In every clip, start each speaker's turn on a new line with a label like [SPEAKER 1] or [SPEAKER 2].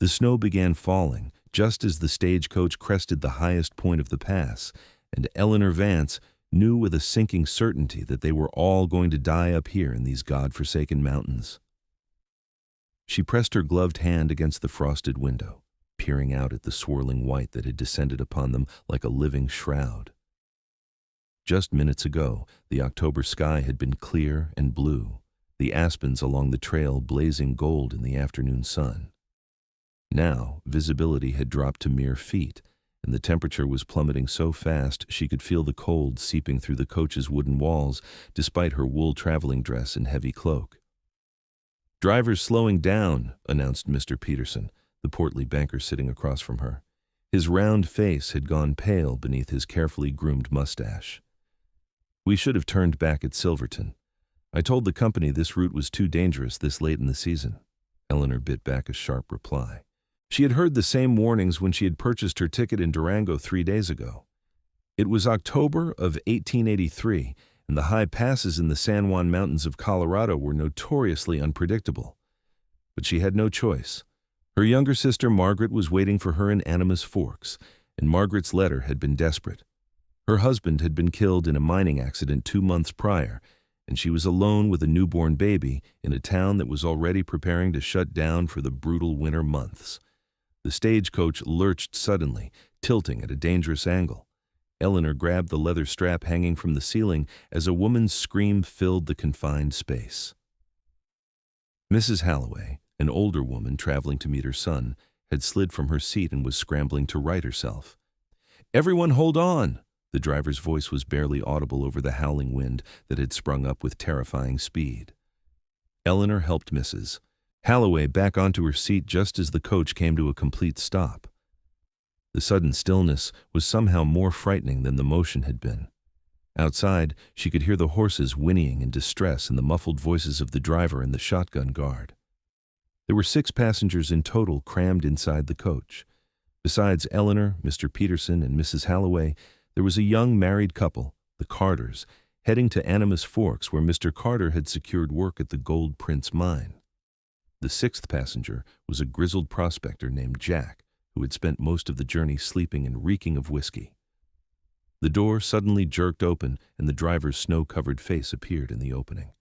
[SPEAKER 1] The snow began falling just as the stagecoach crested the highest point of the pass, and Eleanor Vance knew with a sinking certainty that they were all going to die up here in these God-forsaken mountains. She pressed her gloved hand against the frosted window, peering out at the swirling white that had descended upon them like a living shroud. Just minutes ago, the October sky had been clear and blue, the aspens along the trail blazing gold in the afternoon sun. Now, visibility had dropped to mere feet, and the temperature was plummeting so fast she could feel the cold seeping through the coach's wooden walls despite her wool traveling dress and heavy cloak. "Driver's slowing down," announced Mr. Peterson, the portly banker sitting across from her. His round face had gone pale beneath his carefully groomed mustache. "We should have turned back at Silverton. I told the company this route was too dangerous this late in the season." Eleanor bit back a sharp reply. She had heard the same warnings when she had purchased her ticket in Durango 3 days ago. It was October of 1883, and the high passes in the San Juan Mountains of Colorado were notoriously unpredictable. But she had no choice. Her younger sister Margaret was waiting for her in Animas Forks, and Margaret's letter had been desperate. Her husband had been killed in a mining accident 2 months prior, and she was alone with a newborn baby in a town that was already preparing to shut down for the brutal winter months. The stagecoach lurched suddenly, tilting at a dangerous angle. Eleanor grabbed the leather strap hanging from the ceiling as a woman's scream filled the confined space. Mrs. Halloway, an older woman traveling to meet her son, had slid from her seat and was scrambling to right herself. "Everyone hold on!" The driver's voice was barely audible over the howling wind that had sprung up with terrifying speed. Eleanor helped Mrs. Halloway back onto her seat just as the coach came to a complete stop. The sudden stillness was somehow more frightening than the motion had been. Outside, she could hear the horses whinnying in distress and the muffled voices of the driver and the shotgun guard. There were 6 passengers in total crammed inside the coach. Besides Eleanor, Mr. Peterson, and Mrs. Halloway, there was a young married couple, the Carters, heading to Animas Forks where Mr. Carter had secured work at the Gold Prince mine. The 6th passenger was a grizzled prospector named Jack, who had spent most of the journey sleeping and reeking of whiskey. The door suddenly jerked open, and the driver's snow-covered face appeared in the opening.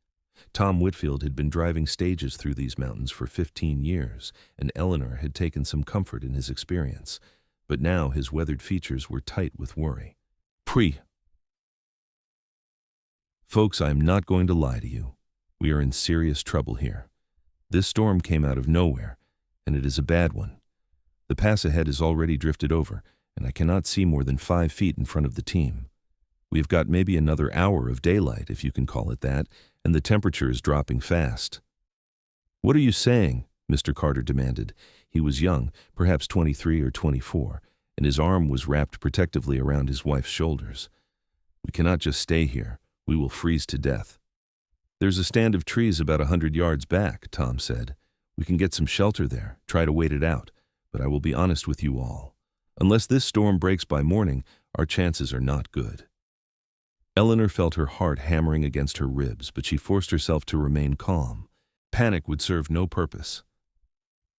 [SPEAKER 1] Tom Whitfield had been driving stages through these mountains for 15 years, and Eleanor had taken some comfort in his experience, but now his weathered features were tight with worry. Folks, I'm not going to lie to you. We are in serious trouble here. This storm came out of nowhere, and it is a bad one. The pass ahead is already drifted over, and I cannot see more than 5 feet in front of the team. We've got maybe another hour of daylight, if you can call it that, and the temperature is dropping fast. "What are you saying?" Mr. Carter demanded. He was young, perhaps 23 or 24, and his arm was wrapped protectively around his wife's shoulders. "We cannot just stay here. We will freeze to death." "There's a stand of trees about 100 yards back," Tom said. "We can get some shelter there, try to wait it out, but I will be honest with you all. Unless this storm breaks by morning, our chances are not good." Eleanor felt her heart hammering against her ribs, but she forced herself to remain calm. Panic would serve no purpose.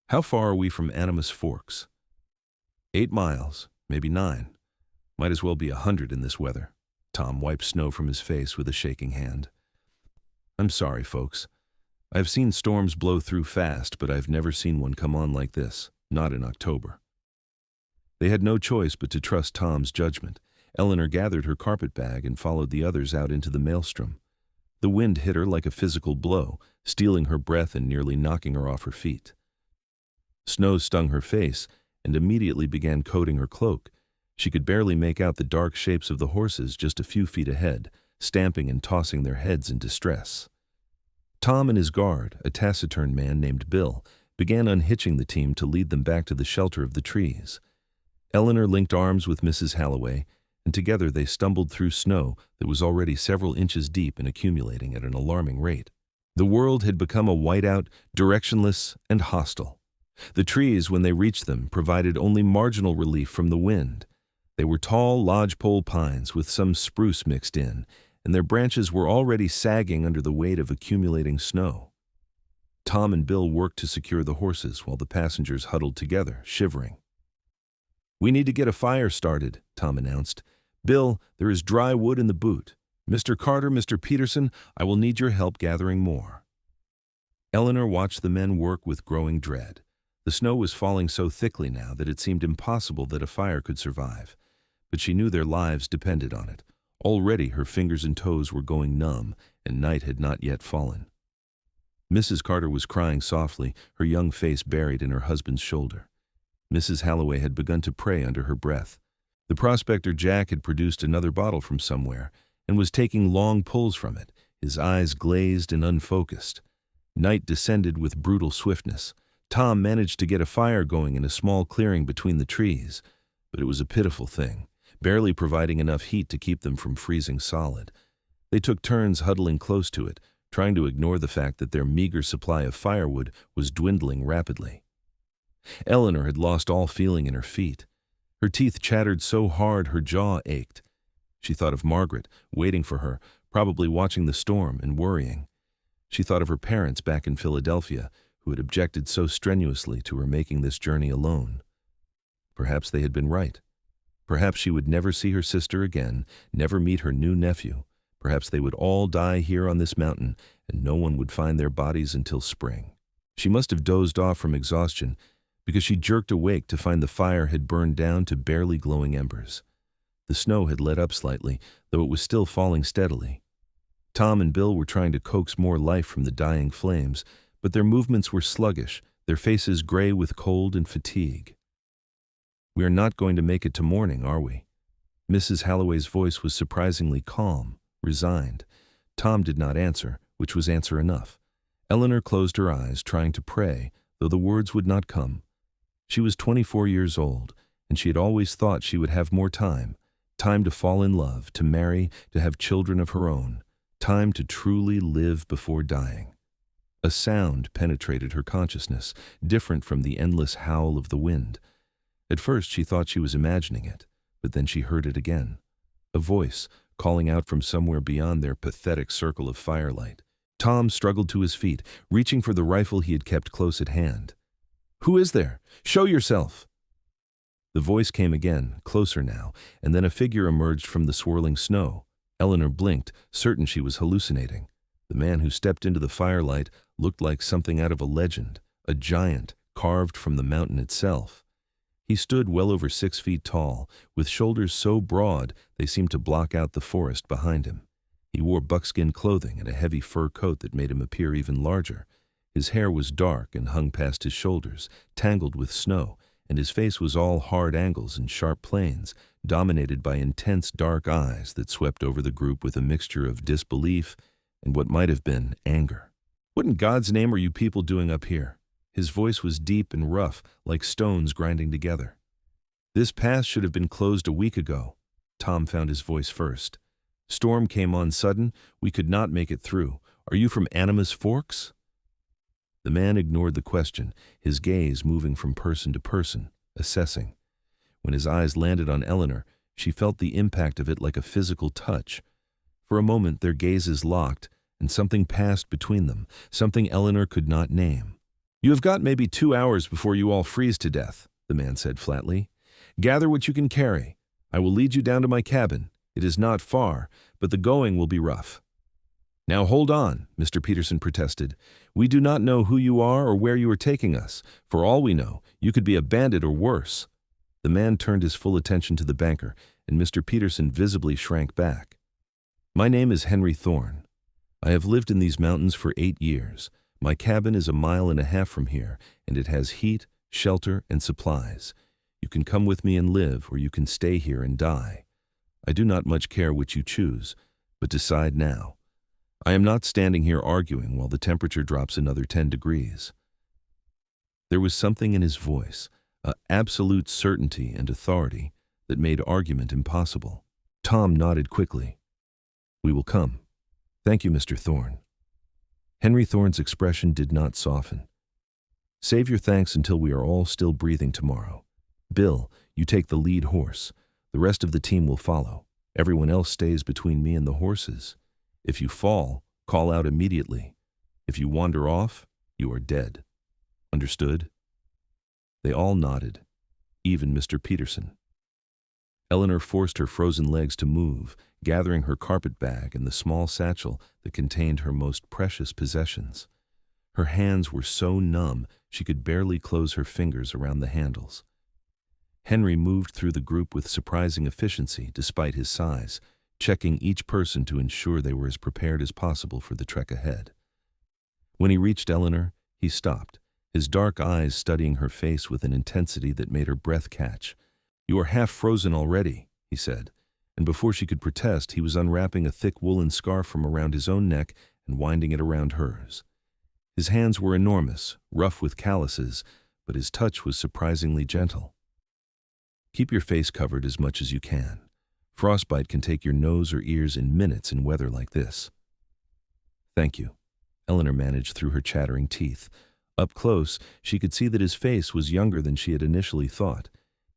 [SPEAKER 1] "How far are we from Animas Forks?" 8 miles, maybe 9. Might as well be 100 in this weather." Tom wiped snow from his face with a shaking hand. "I'm sorry, folks. I've seen storms blow through fast, but I've never seen one come on like this, not in October." They had no choice but to trust Tom's judgment. Eleanor gathered her carpet bag and followed the others out into the maelstrom. The wind hit her like a physical blow, stealing her breath and nearly knocking her off her feet. Snow stung her face and immediately began coating her cloak. She could barely make out the dark shapes of the horses just a few feet ahead, stamping and tossing their heads in distress. Tom and his guard, a taciturn man named Bill, began unhitching the team to lead them back to the shelter of the trees. Eleanor linked arms with Mrs. Halloway, and together they stumbled through snow that was already several inches deep and accumulating at an alarming rate. The world had become a whiteout, directionless, and hostile. The trees, when they reached them, provided only marginal relief from the wind. They were tall lodgepole pines with some spruce mixed in, and their branches were already sagging under the weight of accumulating snow. Tom and Bill worked to secure the horses while the passengers huddled together, shivering. "We need to get a fire started," Tom announced. "Bill, there is dry wood in the boot. Mr. Carter, Mr. Peterson, I will need your help gathering more." Eleanor watched the men work with growing dread. The snow was falling so thickly now that it seemed impossible that a fire could survive. But she knew their lives depended on it. Already her fingers and toes were going numb, and night had not yet fallen. Mrs. Carter was crying softly, her young face buried in her husband's shoulder. Mrs. Halloway had begun to pray under her breath. The prospector Jack had produced another bottle from somewhere and was taking long pulls from it, his eyes glazed and unfocused. Night descended with brutal swiftness. Tom managed to get a fire going in a small clearing between the trees, but it was a pitiful thing, barely providing enough heat to keep them from freezing solid. They took turns huddling close to it, trying to ignore the fact that their meager supply of firewood was dwindling rapidly. Eleanor had lost all feeling in her feet. Her teeth chattered so hard her jaw ached. She thought of Margaret, waiting for her, probably watching the storm and worrying. She thought of her parents back in Philadelphia, who had objected so strenuously to her making this journey alone. Perhaps they had been right. Perhaps she would never see her sister again, never meet her new nephew. Perhaps they would all die here on this mountain, and no one would find their bodies until spring. She must have dozed off from exhaustion, because she jerked awake to find the fire had burned down to barely glowing embers. The snow had let up slightly, though it was still falling steadily. Tom and Bill were trying to coax more life from the dying flames, but their movements were sluggish, their faces gray with cold and fatigue. "We are not going to make it to morning, are we?" Mrs. Halloway's voice was surprisingly calm, resigned. Tom did not answer, which was answer enough. Eleanor closed her eyes, trying to pray, though the words would not come. She was 24 years old, and she had always thought she would have more time to fall in love, to marry, to have children of her own, time to truly live before dying. A sound penetrated her consciousness, different from the endless howl of the wind. At first she thought she was imagining it, but then she heard it again. A voice, calling out from somewhere beyond their pathetic circle of firelight. Tom struggled to his feet, reaching for the rifle he had kept close at hand. "Who is there? Show yourself!" The voice came again, closer now, and then a figure emerged from the swirling snow. Eleanor blinked, certain she was hallucinating. The man who stepped into the firelight looked like something out of a legend, a giant carved from the mountain itself. He stood well over 6 feet tall, with shoulders so broad they seemed to block out the forest behind him. He wore buckskin clothing and a heavy fur coat that made him appear even larger. His hair was dark and hung past his shoulders, tangled with snow, and his face was all hard angles and sharp planes, dominated by intense dark eyes that swept over the group with a mixture of disbelief and what might have been anger. "What in God's name are you people doing up here?" His voice was deep and rough, like stones grinding together. "This pass should have been closed a week ago." Tom found his voice first. "Storm came on sudden. We could not make it through. Are you from Animas Forks?" The man ignored the question, his gaze moving from person to person, assessing. When his eyes landed on Eleanor, she felt the impact of it like a physical touch. For a moment their gazes locked, and something passed between them, something Eleanor could not name. "You have got maybe 2 hours before you all freeze to death," the man said flatly. "Gather what you can carry. I will lead you down to my cabin. It is not far, but the going will be rough." "Now hold on," Mr. Peterson protested. "We do not know who you are or where you are taking us. For all we know, you could be a bandit or worse." The man turned his full attention to the banker, and Mr. Peterson visibly shrank back. "My name is Henry Thorn. I have lived in these mountains for 8 years. My cabin is 1.5 miles from here, and it has heat, shelter, and supplies. You can come with me and live, or you can stay here and die. I do not much care which you choose, but decide now. I am not standing here arguing while the temperature drops another 10 degrees. There was something in his voice, an absolute certainty and authority, that made argument impossible. Tom nodded quickly. "We will come. Thank you, Mr. Thorn." Henry Thorn's expression did not soften. "Save your thanks until we are all still breathing tomorrow. Bill, you take the lead horse. The rest of the team will follow. Everyone else stays between me and the horses. If you fall, call out immediately. If you wander off, You are dead. Understood?" They all nodded, even Mr. Peterson. Eleanor forced her frozen legs to move, gathering her carpet bag and the small satchel that contained her most precious possessions. Her hands were so numb she could barely close her fingers around the handles. Henry moved through the group with surprising efficiency despite his size, checking each person to ensure they were as prepared as possible for the trek ahead. When he reached Eleanor, he stopped, his dark eyes studying her face with an intensity that made her breath catch. "You are half frozen already," he said, and before she could protest, he was unwrapping a thick woolen scarf from around his own neck and winding it around hers. His hands were enormous, rough with calluses, but his touch was surprisingly gentle. "Keep your face covered as much as you can. Frostbite can take your nose or ears in minutes in weather like this." "Thank you," Eleanor managed through her chattering teeth. Up close, she could see that his face was younger than she had initially thought.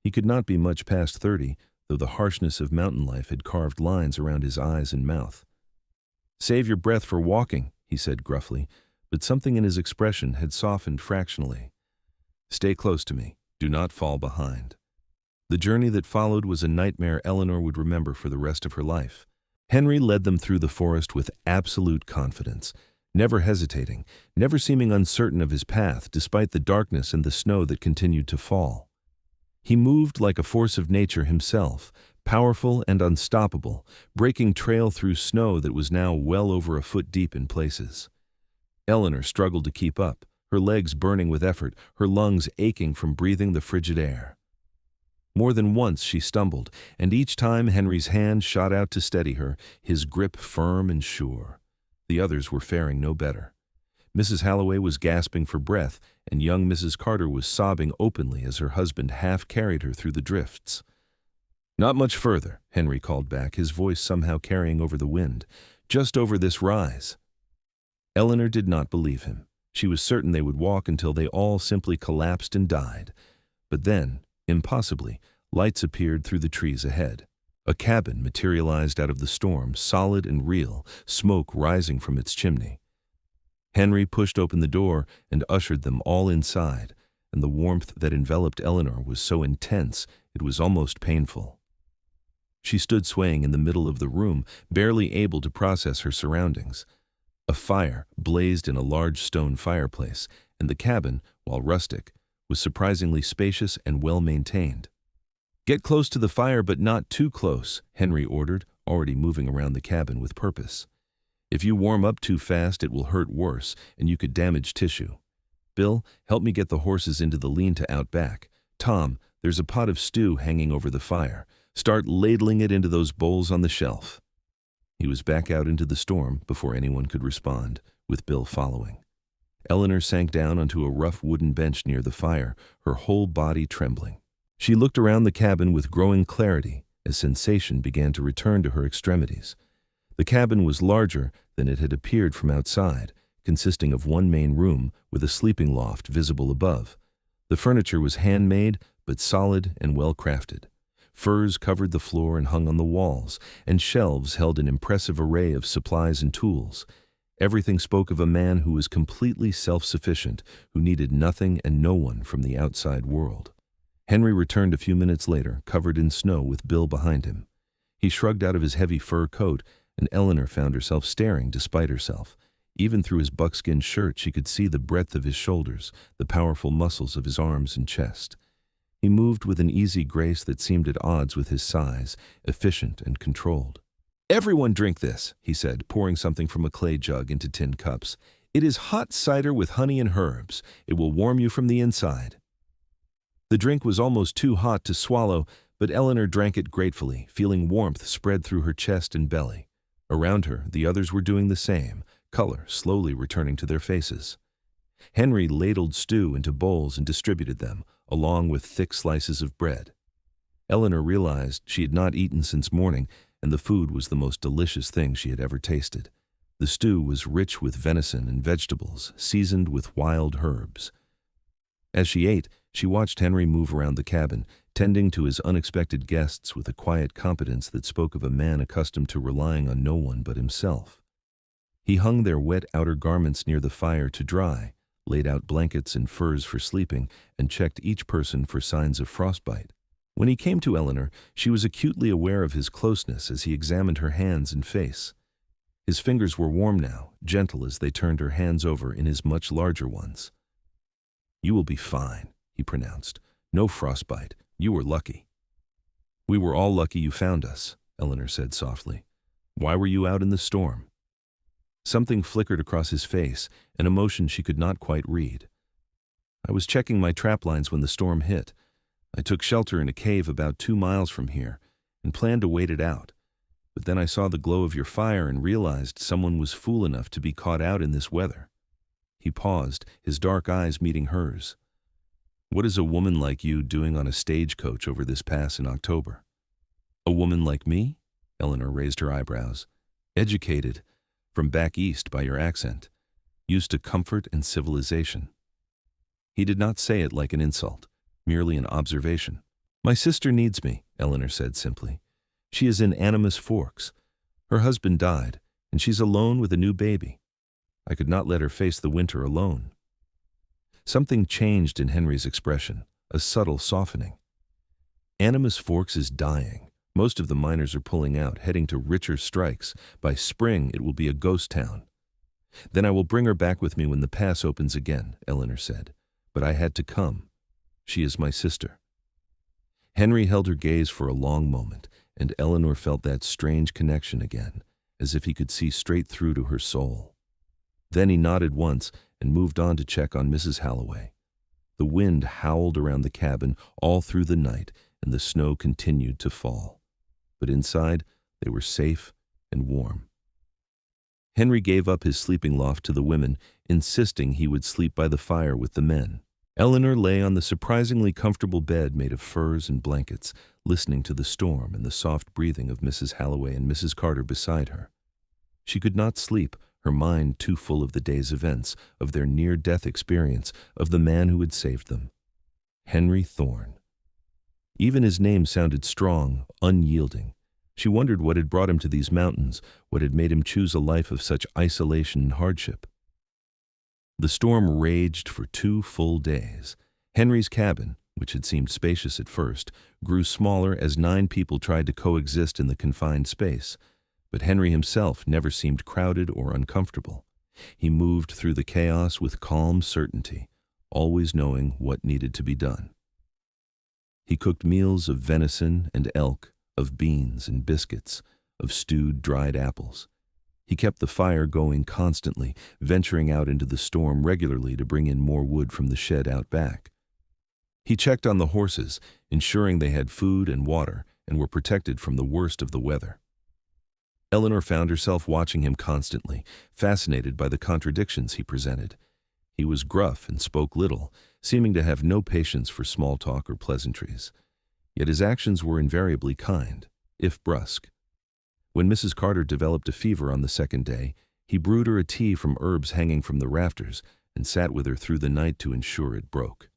[SPEAKER 1] He could not be much past 30, though the harshness of mountain life had carved lines around his eyes and mouth. "Save your breath for walking," he said gruffly, but something in his expression had softened fractionally. "Stay close to me. Do not fall behind." The journey that followed was a nightmare Eleanor would remember for the rest of her life. Henry led them through the forest with absolute confidence, never hesitating, never seeming uncertain of his path despite the darkness and the snow that continued to fall. He moved like a force of nature himself, powerful and unstoppable, breaking trail through snow that was now well over a foot deep in places. Eleanor struggled to keep up, her legs burning with effort, her lungs aching from breathing the frigid air. More than once she stumbled, and each time Henry's hand shot out to steady her, his grip firm and sure. The others were faring no better. Mrs. Halloway was gasping for breath, and young Mrs. Carter was sobbing openly as her husband half carried her through the drifts. "Not much further," Henry called back, his voice somehow carrying over the wind. "Just over this rise." Eleanor did not believe him. She was certain they would walk until they all simply collapsed and died. But then, impossibly, lights appeared through the trees ahead. A cabin materialized out of the storm, solid and real, smoke rising from its chimney. Henry pushed open the door and ushered them all inside, and the warmth that enveloped Eleanor was so intense it was almost painful. She stood swaying in the middle of the room, barely able to process her surroundings. A fire blazed in a large stone fireplace, and the cabin, while rustic, was surprisingly spacious and well-maintained. "Get close to the fire, but not too close," Henry ordered, already moving around the cabin with purpose. "If you warm up too fast, it will hurt worse, and you could damage tissue. Bill, help me get the horses into the lean-to out back. Tom, there's a pot of stew hanging over the fire. Start ladling it into those bowls on the shelf." He was back out into the storm before anyone could respond, with Bill following. Eleanor sank down onto a rough wooden bench near the fire, her whole body trembling. She looked around the cabin with growing clarity as sensation began to return to her extremities. The cabin was larger than it had appeared from outside, consisting of one main room with a sleeping loft visible above. The furniture was handmade, but solid and well-crafted. Furs covered the floor and hung on the walls, and shelves held an impressive array of supplies and tools. Everything spoke of a man who was completely self-sufficient, who needed nothing and no one from the outside world. Henry returned a few minutes later, covered in snow with Bill behind him. He shrugged out of his heavy fur coat, and Eleanor found herself staring despite herself. Even through his buckskin shirt she could see the breadth of his shoulders, the powerful muscles of his arms and chest. He moved with an easy grace that seemed at odds with his size, efficient and controlled. "Everyone drink this," he said, pouring something from a clay jug into tin cups. "It is hot cider with honey and herbs. It will warm you from the inside." The drink was almost too hot to swallow, but Eleanor drank it gratefully, feeling warmth spread through her chest and belly. Around her, the others were doing the same, color slowly returning to their faces. Henry ladled stew into bowls and distributed them, along with thick slices of bread. Eleanor realized she had not eaten since morning, and the food was the most delicious thing she had ever tasted. The stew was rich with venison and vegetables, seasoned with wild herbs. As she ate, she watched Henry move around the cabin, tending to his unexpected guests with a quiet competence that spoke of a man accustomed to relying on no one but himself. He hung their wet outer garments near the fire to dry, laid out blankets and furs for sleeping, and checked each person for signs of frostbite. When he came to Eleanor, she was acutely aware of his closeness as he examined her hands and face. His fingers were warm now, gentle as they turned her hands over in his much larger ones. "You will be fine," he pronounced. "No frostbite. You were lucky." "We were all lucky you found us," Eleanor said softly. "Why were you out in the storm?" Something flickered across his face, an emotion she could not quite read. "I was checking my trap lines when the storm hit. I took shelter in a cave about 2 miles from here and planned to wait it out. But then I saw the glow of your fire and realized someone was fool enough to be caught out in this weather." He paused, his dark eyes meeting hers. "What is a woman like you doing on a stagecoach over this pass in October?" "A woman like me?" Eleanor raised her eyebrows. "Educated, from back east by your accent, used to comfort and civilization." He did not say it like an insult, merely an observation. "My sister needs me," Eleanor said simply. "She is in Animus Forks. Her husband died, and she's alone with a new baby. I could not let her face the winter alone." Something changed in Henry's expression, a subtle softening. "Animus Forks is dying. Most of the miners are pulling out, heading to richer strikes. By spring, it will be a ghost town." "Then I will bring her back with me when the pass opens again," Eleanor said. "But I had to come. She is my sister." Henry held her gaze for a long moment, and Eleanor felt that strange connection again, as if he could see straight through to her soul. Then he nodded once and moved on to check on Mrs. Holloway. The wind howled around the cabin all through the night, and the snow continued to fall. But inside, they were safe and warm. Henry gave up his sleeping loft to the women, insisting he would sleep by the fire with the men. Eleanor lay on the surprisingly comfortable bed made of furs and blankets, listening to the storm and the soft breathing of Mrs. Holloway and Mrs. Carter beside her. She could not sleep, her mind too full of the day's events, of their near-death experience, of the man who had saved them. Henry Thorn. Even his name sounded strong, unyielding. She wondered what had brought him to these mountains, what had made him choose a life of such isolation and hardship. The storm raged for 2 full days. Henry's cabin, which had seemed spacious at first, grew smaller as 9 people tried to coexist in the confined space. But Henry himself never seemed crowded or uncomfortable. He moved through the chaos with calm certainty, always knowing what needed to be done. He cooked meals of venison and elk, of beans and biscuits, of stewed dried apples. He kept the fire going constantly, venturing out into the storm regularly to bring in more wood from the shed out back. He checked on the horses, ensuring they had food and water and were protected from the worst of the weather. Eleanor found herself watching him constantly, fascinated by the contradictions he presented. He was gruff and spoke little, seeming to have no patience for small talk or pleasantries. Yet his actions were invariably kind, if brusque. When Mrs. Carter developed a fever on the 2nd day, he brewed her a tea from herbs hanging from the rafters and sat with her through the night to ensure it broke.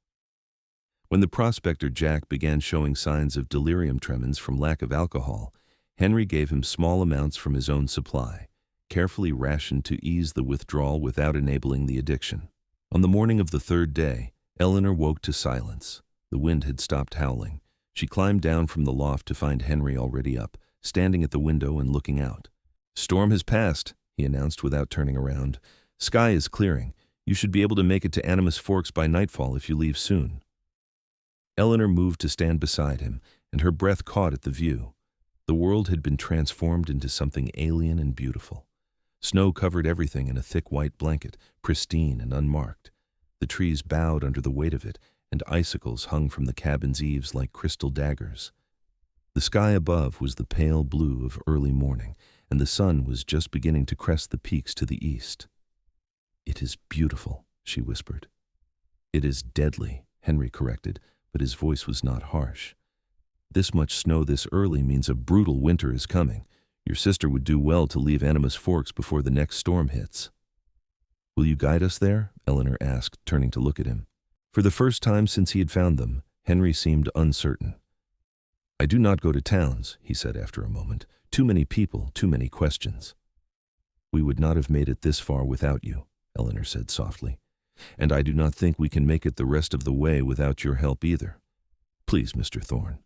[SPEAKER 1] When the prospector Jack began showing signs of delirium tremens from lack of alcohol, Henry gave him small amounts from his own supply, carefully rationed to ease the withdrawal without enabling the addiction. On the morning of the 3rd day, Eleanor woke to silence. The wind had stopped howling. She climbed down from the loft to find Henry already up, standing at the window and looking out. "Storm has passed," he announced without turning around. "Sky is clearing. You should be able to make it to Animus Forks by nightfall if you leave soon." Eleanor moved to stand beside him, and her breath caught at the view. The world had been transformed into something alien and beautiful. Snow covered everything in a thick white blanket, pristine and unmarked. The trees bowed under the weight of it, and icicles hung from the cabin's eaves like crystal daggers. The sky above was the pale blue of early morning, and the sun was just beginning to crest the peaks to the east. "It is beautiful," she whispered. "It is deadly," Henry corrected, but his voice was not harsh. "This much snow this early means a brutal winter is coming. Your sister would do well to leave Animus Forks before the next storm hits." "Will you guide us there?" Eleanor asked, turning to look at him. For the first time since he had found them, Henry seemed uncertain. "I do not go to towns," he said after a moment. "Too many people, too many questions." "We would not have made it this far without you," Eleanor said softly. and I do not think we can make it the rest of the way without your help either. Please, Mr. Thorn."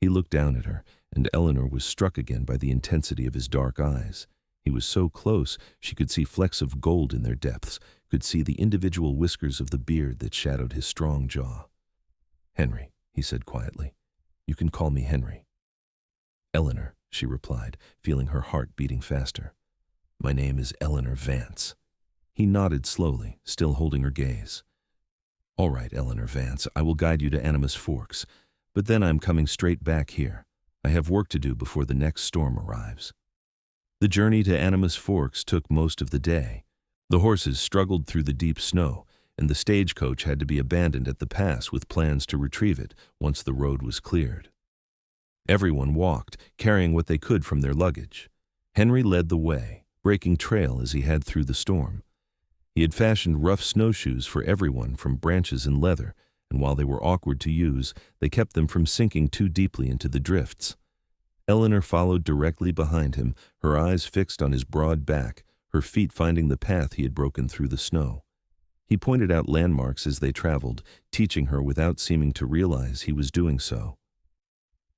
[SPEAKER 1] He looked down at her, and Eleanor was struck again by the intensity of his dark eyes. He was so close she could see flecks of gold in their depths, could see the individual whiskers of the beard that shadowed his strong jaw. "Henry," he said quietly. "You can call me Henry." "Eleanor," she replied, feeling her heart beating faster. "My name is Eleanor Vance." He nodded slowly, still holding her gaze. "All right, Eleanor Vance, I will guide you to Animus Forks, but then I'm coming straight back here. I have work to do before the next storm arrives." The journey to Animus Forks took most of the day. The horses struggled through the deep snow, and the stagecoach had to be abandoned at the pass with plans to retrieve it once the road was cleared. Everyone walked, carrying what they could from their luggage. Henry led the way, breaking trail as he had through the storm. He had fashioned rough snowshoes for everyone from branches and leather, and while they were awkward to use, they kept them from sinking too deeply into the drifts. Eleanor followed directly behind him, her eyes fixed on his broad back, her feet finding the path he had broken through the snow. He pointed out landmarks as they traveled, teaching her without seeming to realize he was doing so.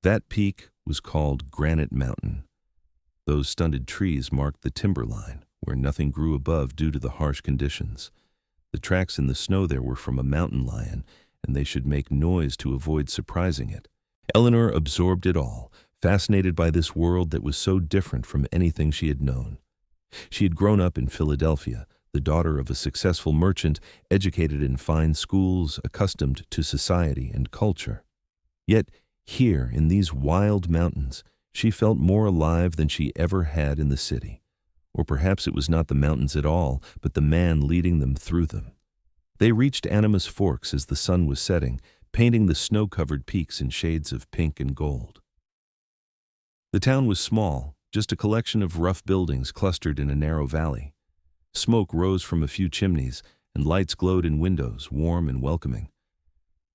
[SPEAKER 1] That peak was called Granite Mountain. Those stunted trees marked the timberline, where nothing grew above due to the harsh conditions. The tracks in the snow there were from a mountain lion, and they should make noise to avoid surprising it. Eleanor absorbed it all, fascinated by this world that was so different from anything she had known. She had grown up in Philadelphia, the daughter of a successful merchant, educated in fine schools, accustomed to society and culture. Yet here, in these wild mountains, she felt more alive than she ever had in the city. Or perhaps it was not the mountains at all, but the man leading them through them. They reached Animus Forks as the sun was setting, painting the snow-covered peaks in shades of pink and gold. The town was small, just a collection of rough buildings clustered in a narrow valley. Smoke rose from a few chimneys, and lights glowed in windows, warm and welcoming.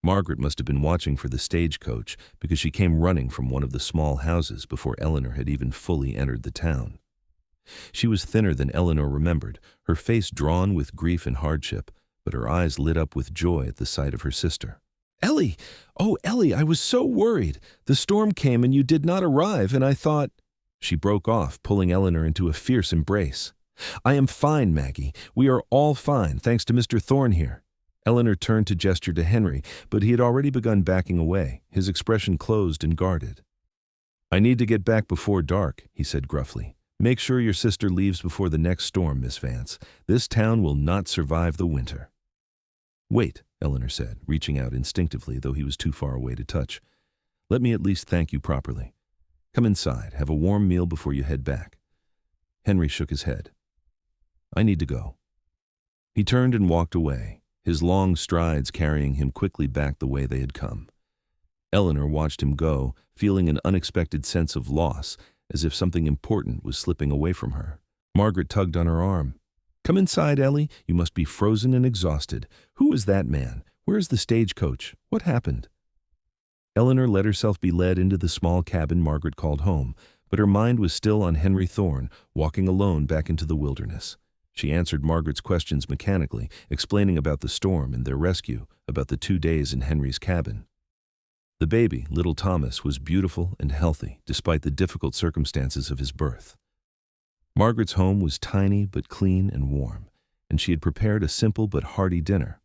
[SPEAKER 1] Margaret must have been watching for the stagecoach because she came running from one of the small houses before Eleanor had even fully entered the town. She was thinner than Eleanor remembered, her face drawn with grief and hardship, but her eyes lit up with joy at the sight of her sister. "Ellie! Oh, Ellie, I was so worried. The storm came and you did not arrive, and I thought—" She broke off, pulling Eleanor into a fierce embrace. "I am fine, Maggie. We are all fine, thanks to Mr. Thorn here." Eleanor turned to gesture to Henry, but he had already begun backing away, his expression closed and guarded. "I need to get back before dark," he said gruffly. "Make sure your sister leaves before the next storm, Miss Vance. This town will not survive the winter." "Wait," Eleanor said, reaching out instinctively, though he was too far away to touch. "Let me at least thank you properly. Come inside, have a warm meal before you head back." Henry shook his head. "I need to go." He turned and walked away, his long strides carrying him quickly back the way they had come. Eleanor watched him go, feeling an unexpected sense of loss, as if something important was slipping away from her. Margaret tugged on her arm. "Come inside, Ellie. You must be frozen and exhausted. Who is that man? Where is the stagecoach? What happened?" Eleanor let herself be led into the small cabin Margaret called home, but her mind was still on Henry Thorn, walking alone back into the wilderness. She answered Margaret's questions mechanically, explaining about the storm and their rescue, about the 2 days in Henry's cabin. The baby, little Thomas, was beautiful and healthy, despite the difficult circumstances of his birth. Margaret's home was tiny but clean and warm, and she had prepared a simple but hearty dinner.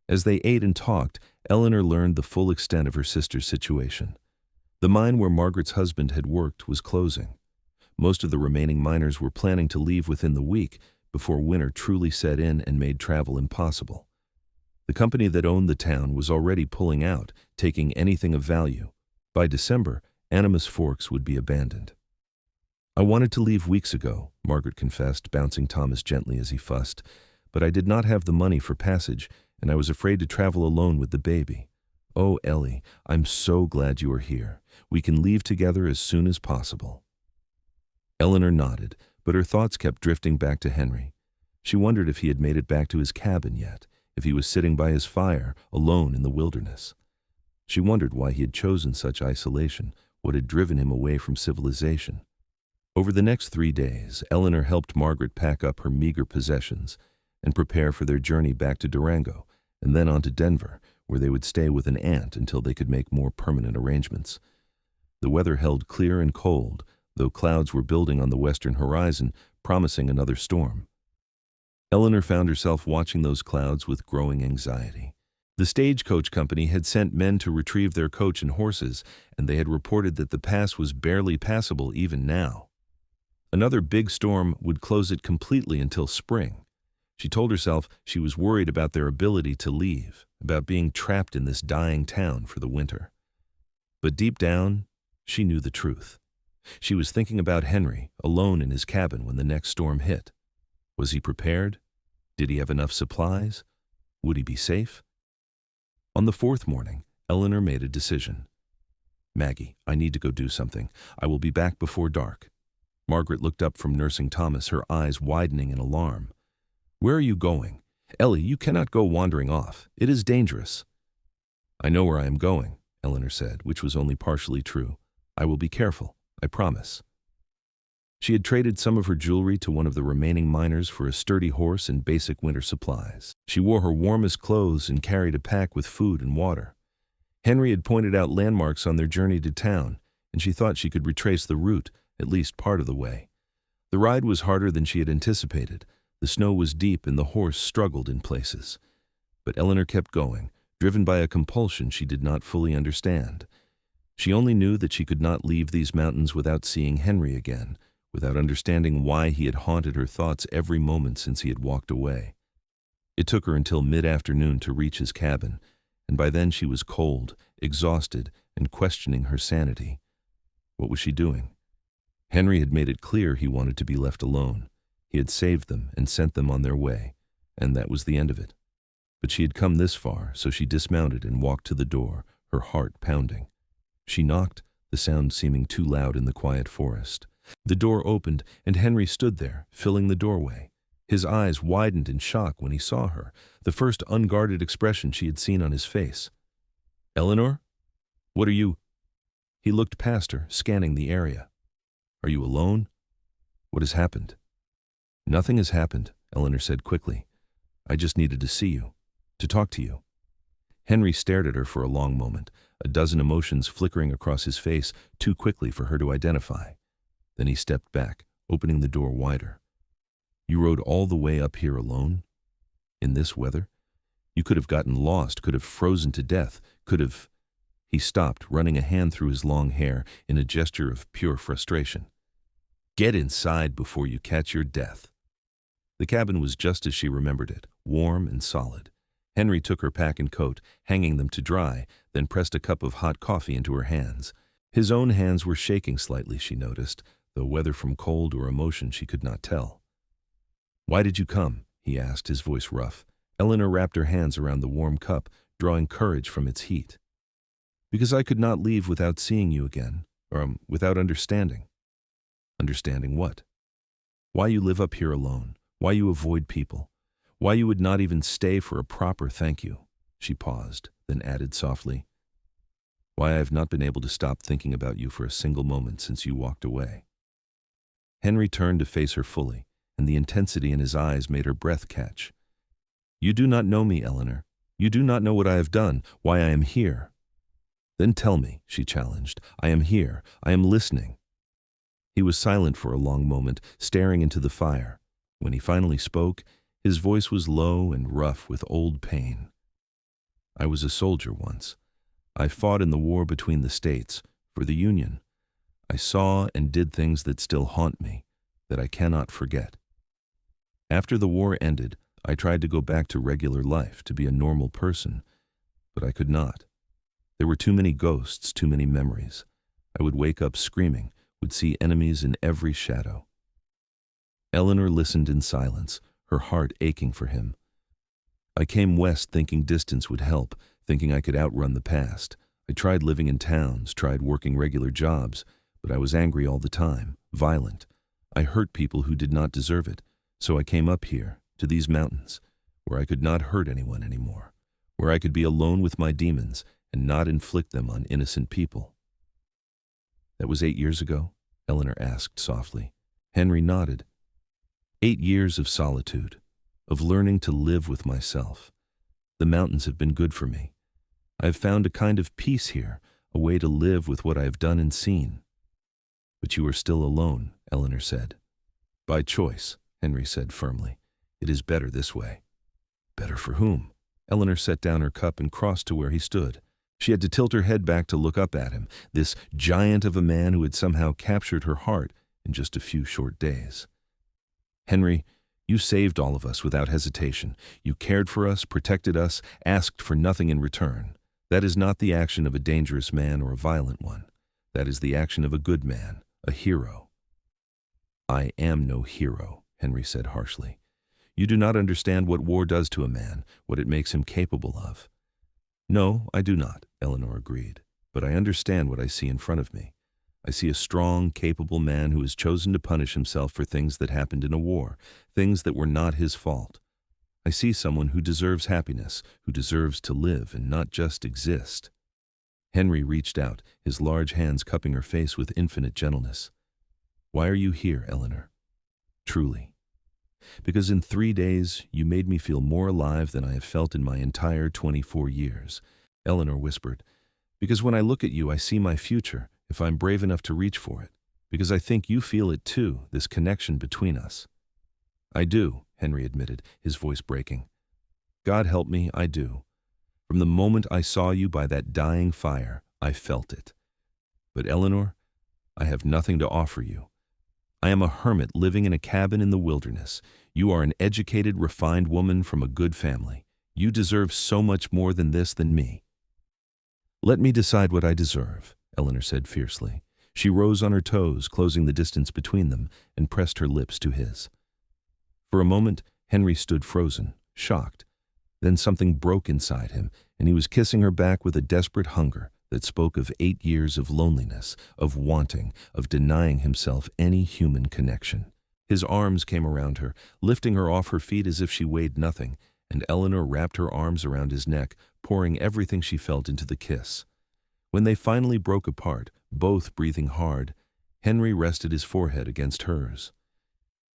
[SPEAKER 1] As they ate and talked, Eleanor learned the full extent of her sister's situation. The mine where Margaret's husband had worked was closing. Most of the remaining miners were planning to leave within the week, before winter truly set in and made travel impossible. The company that owned the town was already pulling out, taking anything of value. By December, Animus Forks would be abandoned. "I wanted to leave weeks ago," Margaret confessed, bouncing Thomas gently as he fussed, "but I did not have the money for passage, and I was afraid to travel alone with the baby. Oh, Ellie, I'm so glad you are here. We can leave together as soon as possible." Eleanor nodded, but her thoughts kept drifting back to Henry. She wondered if he had made it back to his cabin yet, if he was sitting by his fire, alone in the wilderness. She wondered why he had chosen such isolation, what had driven him away from civilization. Over the next 3 days, Eleanor helped Margaret pack up her meager possessions. and prepare for their journey back to Durango, and then on to Denver, where they would stay with an aunt until they could make more permanent arrangements. The weather held clear and cold, though clouds were building on the western horizon, promising another storm. Eleanor found herself watching those clouds with growing anxiety. The Stagecoach company had sent men to retrieve their coach and horses, and they had reported that the pass was barely passable even now. Another big storm would close it completely until spring. She told herself she was worried about their ability to leave, about being trapped in this dying town for the winter. But deep down, she knew the truth. She was thinking about Henry, alone in his cabin when the next storm hit. Was he prepared? Did he have enough supplies? Would he be safe? On the fourth morning, Eleanor made a decision. "Maggie, I need to go do something. I will be back before dark." Margaret looked up from nursing Thomas, her eyes widening in alarm. "Where are you going? Ellie, you cannot go wandering off. It is dangerous." "I know where I am going," Eleanor said, which was only partially true. "I will be careful, I promise." She had traded some of her jewelry to one of the remaining miners for a sturdy horse and basic winter supplies. She wore her warmest clothes and carried a pack with food and water. Henry had pointed out landmarks on their journey to town, and she thought she could retrace the route, at least part of the way. The ride was harder than she had anticipated. The snow was deep and the horse struggled in places. But Eleanor kept going, driven by a compulsion she did not fully understand. She only knew that she could not leave these mountains without seeing Henry again, without understanding why he had haunted her thoughts every moment since he had walked away. It took her until mid-afternoon to reach his cabin, and by then she was cold, exhausted, and questioning her sanity. What was she doing? Henry had made it clear he wanted to be left alone. He had saved them and sent them on their way, and that was the end of it. But she had come this far, so she dismounted and walked to the door, her heart pounding. She knocked, the sound seeming too loud in the quiet forest. The door opened, and Henry stood there, filling the doorway. His eyes widened in shock when he saw her, the first unguarded expression she had seen on his face. "Eleanor? What are you—" He looked past her, scanning the area. "Are you alone? What has happened?" "Nothing has happened," Eleanor said quickly. "I just needed to see you, to talk to you." Henry stared at her for a long moment, a dozen emotions flickering across his face too quickly for her to identify. Then he stepped back, opening the door wider. "You rode all the way up here alone? In this weather? You could have gotten lost, could have frozen to death, could have—" He stopped, running a hand through his long hair in a gesture of pure frustration. "Get inside before you catch your death." The cabin was just as she remembered it, warm and solid. Henry took her pack and coat, hanging them to dry, then pressed a cup of hot coffee into her hands. His own hands were shaking slightly, she noticed, though whether from cold or emotion she could not tell. "Why did you come?" he asked, his voice rough. Eleanor wrapped her hands around the warm cup, drawing courage from its heat. "Because I could not leave without seeing you again, or without understanding." "Understanding what?" "Why you live up here alone, why you avoid people, why you would not even stay for a proper thank you." She paused, then added softly, "Why I have not been able to stop thinking about you for a single moment since you walked away." Henry turned to face her fully, and the intensity in his eyes made her breath catch. "You do not know me, Eleanor. You do not know what I have done, why I am here." "Then tell me," she challenged. "I am here. I am listening." He was silent for a long moment, staring into the fire. When he finally spoke, his voice was low and rough with old pain. "I was a soldier once. I fought in the war between the states, for the Union. I saw and did things that still haunt me, that I cannot forget. After the war ended, I tried to go back to regular life, to be a normal person, but I could not. There were too many ghosts, too many memories. I would wake up screaming, would see enemies in every shadow." Eleanor listened in silence, her heart aching for him. "I came west thinking distance would help, thinking I could outrun the past. I tried living in towns, tried working regular jobs, but I was angry all the time, violent. I hurt people who did not deserve it, so I came up here, to these mountains, where I could not hurt anyone anymore, where I could be alone with my demons and not inflict them on innocent people." "That was 8 years ago?" Eleanor asked softly. Henry nodded. 8 years of solitude. of learning to live with myself. The mountains have been good for me. I have found a kind of peace here, a way to live with what I have done and seen." "But you are still alone," Eleanor said. "By choice," Henry said firmly. "It is better this way." "Better for whom?" Eleanor set down her cup and crossed to where he stood. She had to tilt her head back to look up at him, this giant of a man who had somehow captured her heart in just a few short days. "Henry, you saved all of us without hesitation. You cared for us, protected us, asked for nothing in return. That is not the action of a dangerous man or a violent one. That is the action of a good man, a hero." "I am no hero," Henry said harshly. "You do not understand what war does to a man, what it makes him capable of." "No, I do not," Eleanor agreed. "But I understand what I see in front of me. I see a strong, capable man who has chosen to punish himself for things that happened in a war, things that were not his fault. I see someone who deserves happiness, who deserves to live and not just exist." Henry reached out, his large hands cupping her face with infinite gentleness. "Why are you here, Eleanor? Truly. Because in 3 days you made me feel more alive than I have felt in my entire 24 years. Eleanor whispered. "Because when I look at you, I see my future, if I'm brave enough to reach for it. Because I think you feel it too, this connection between us." "I do," Henry admitted, his voice breaking. "God help me, I do. From the moment I saw you by that dying fire, I felt it. But Eleanor, I have nothing to offer you. I am a hermit living in a cabin in the wilderness. You are an educated, refined woman from a good family. You deserve so much more than this than me." "Let me decide what I deserve," Eleanor said fiercely. She rose on her toes, closing the distance between them, and pressed her lips to his. For a moment, Henry stood frozen, shocked. Then something broke inside him, and he was kissing her back with a desperate hunger that spoke of 8 years of loneliness, of wanting, of denying himself any human connection. His arms came around her, lifting her off her feet as if she weighed nothing, and Eleanor wrapped her arms around his neck, pouring everything she felt into the kiss. When they finally broke apart, both breathing hard, Henry rested his forehead against hers.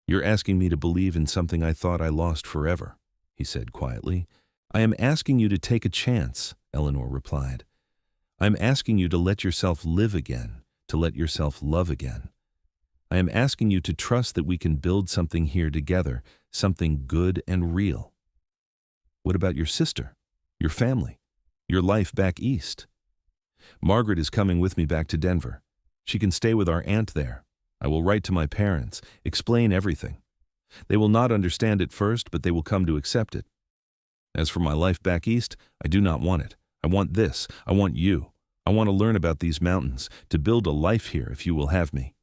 [SPEAKER 1] "You're asking me to believe in something I thought I lost forever," he said quietly. "I am asking you to take a chance," Eleanor replied. "I'm asking you to let yourself live again, to let yourself love again. I am asking you to trust that we can build something here together, something good and real." "What about your sister, your family, your life back east?" "Margaret is coming with me back to Denver. She can stay with our aunt there. I will write to my parents, explain everything. They will not understand at first, but they will come to accept it. As for my life back east, I do not want it. I want this. I want you. I want to learn about these mountains, to build a life here if you will have me."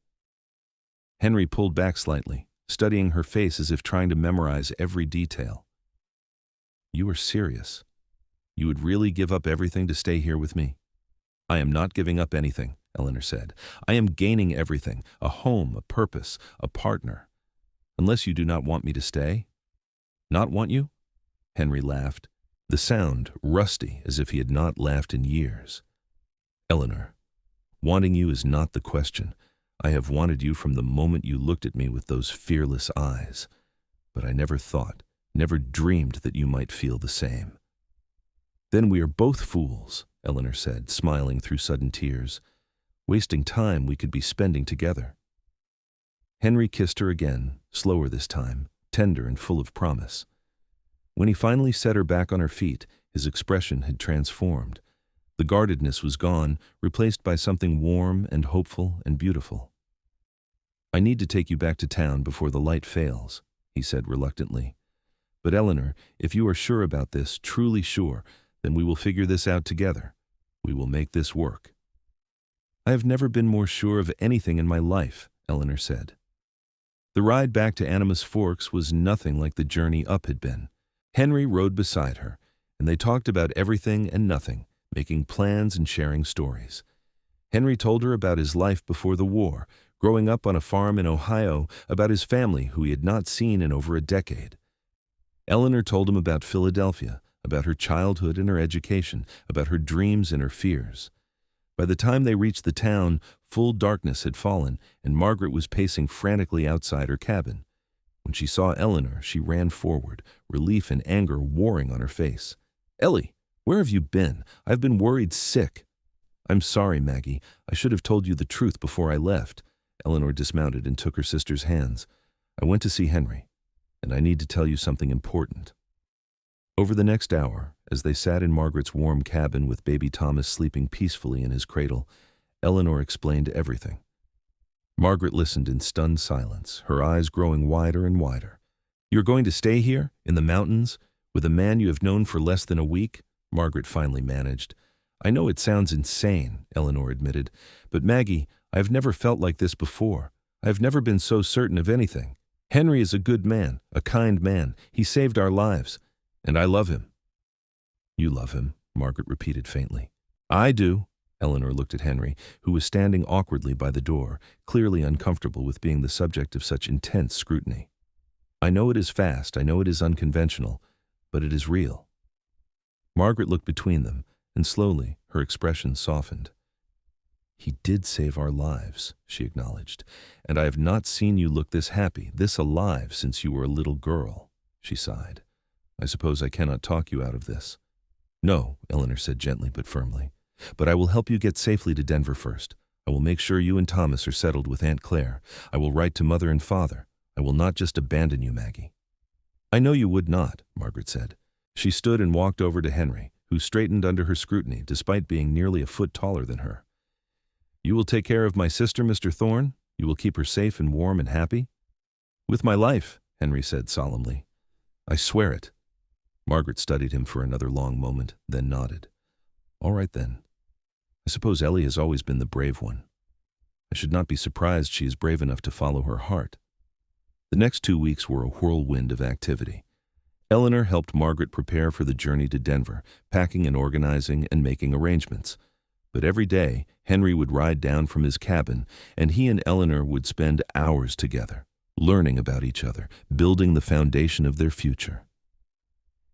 [SPEAKER 1] Henry pulled back slightly, studying her face as if trying to memorize every detail. "You are serious? You would really give up everything to stay here with me?" "I am not giving up anything," Eleanor said. "I am gaining everything, a home, a purpose, a partner. Unless you do not want me to stay." "Not want you?" Henry laughed, the sound rusty as if he had not laughed in years. "Eleanor, wanting you is not the question. I have wanted you from the moment you looked at me with those fearless eyes. But I never thought, never dreamed that you might feel the same." "Then we are both fools," Eleanor said, smiling through sudden tears. "Wasting time we could be spending together." Henry kissed her again, slower this time, tender and full of promise. When he finally set her back on her feet, his expression had transformed. The guardedness was gone, replaced by something warm and hopeful and beautiful. "I need to take you back to town before the light fails," he said reluctantly. "But Eleanor, if you are sure about this, truly sure, then we will figure this out together. We will make this work." "I have never been more sure of anything in my life," Eleanor said. The ride back to Animas Forks was nothing like the journey up had been. Henry rode beside her, and they talked about everything and nothing, making plans and sharing stories. Henry told her about his life before the war, growing up on a farm in Ohio, about his family who he had not seen in over a decade. Eleanor told him about Philadelphia, about her childhood and her education, about her dreams and her fears. By the time they reached the town, full darkness had fallen, and Margaret was pacing frantically outside her cabin. When she saw Eleanor, she ran forward, relief and anger warring on her face. "Ellie, where have you been? I've been worried sick." "I'm sorry, Maggie. I should have told you the truth before I left." Eleanor dismounted and took her sister's hands. "I went to see Henry, and I need to tell you something important." Over the next hour, as they sat in Margaret's warm cabin with baby Thomas sleeping peacefully in his cradle, Eleanor explained everything. Margaret listened in stunned silence, her eyes growing wider and wider. "You're going to stay here, in the mountains, with a man you have known for less than a week?" Margaret finally managed. "I know it sounds insane," Eleanor admitted, "but Maggie, I have never felt like this before. I have never been so certain of anything. Henry is a good man, a kind man. He saved our lives, and I love him." "You love him," Margaret repeated faintly. "I do." Eleanor looked at Henry, who was standing awkwardly by the door, clearly uncomfortable with being the subject of such intense scrutiny. "I know it is fast, I know it is unconventional, but it is real." Margaret looked between them, and slowly her expression softened. "He did save our lives," she acknowledged, "and I have not seen you look this happy, this alive, since you were a little girl." She sighed. "I suppose I cannot talk you out of this." "No," Eleanor said gently but firmly. "But I will help you get safely to Denver first. I will make sure you and Thomas are settled with Aunt Claire. I will write to Mother and Father. I will not just abandon you, Maggie." "I know you would not," Margaret said. She stood and walked over to Henry, who straightened under her scrutiny despite being nearly a foot taller than her. "You will take care of my sister, Mr. Thorn? You will keep her safe and warm and happy?" "With my life," Henry said solemnly. "I swear it." Margaret studied him for another long moment, then nodded. "All right then. I suppose Ellie has always been the brave one. I should not be surprised she is brave enough to follow her heart." The next 2 weeks were a whirlwind of activity. Eleanor helped Margaret prepare for the journey to Denver, packing and organizing and making arrangements. But every day, Henry would ride down from his cabin, and he and Eleanor would spend hours together, learning about each other, building the foundation of their future.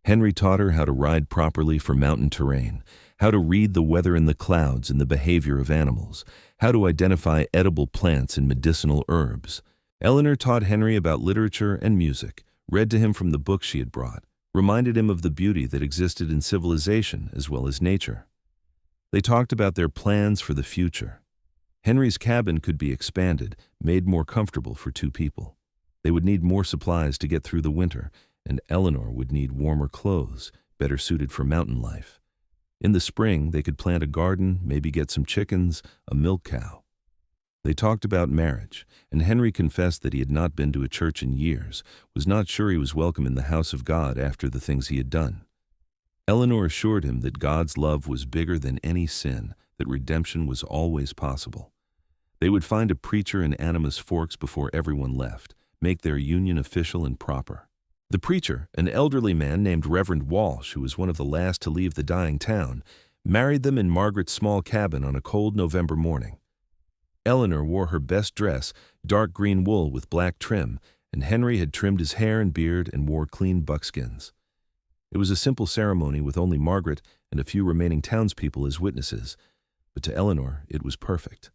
[SPEAKER 1] Henry taught her how to ride properly for mountain terrain, how to read the weather in the clouds and the behavior of animals, how to identify edible plants and medicinal herbs. Eleanor taught Henry about literature and music, read to him from the books she had brought, reminded him of the beauty that existed in civilization as well as nature. They talked about their plans for the future. Henry's cabin could be expanded, made more comfortable for 2 people. They would need more supplies to get through the winter, and Eleanor would need warmer clothes, better suited for mountain life. In the spring, they could plant a garden, maybe get some chickens, a milk cow. They talked about marriage, and Henry confessed that he had not been to a church in years, was not sure he was welcome in the house of God after the things he had done. Eleanor assured him that God's love was bigger than any sin, that redemption was always possible. They would find a preacher in Animas Forks before everyone left, make their union official and proper. The preacher, an elderly man named Reverend Walsh, who was one of the last to leave the dying town, married them in Margaret's small cabin on a cold November morning. Eleanor wore her best dress, dark green wool with black trim, and Henry had trimmed his hair and beard and wore clean buckskins. It was a simple ceremony with only Margaret and a few remaining townspeople as witnesses, but to Eleanor it was perfect.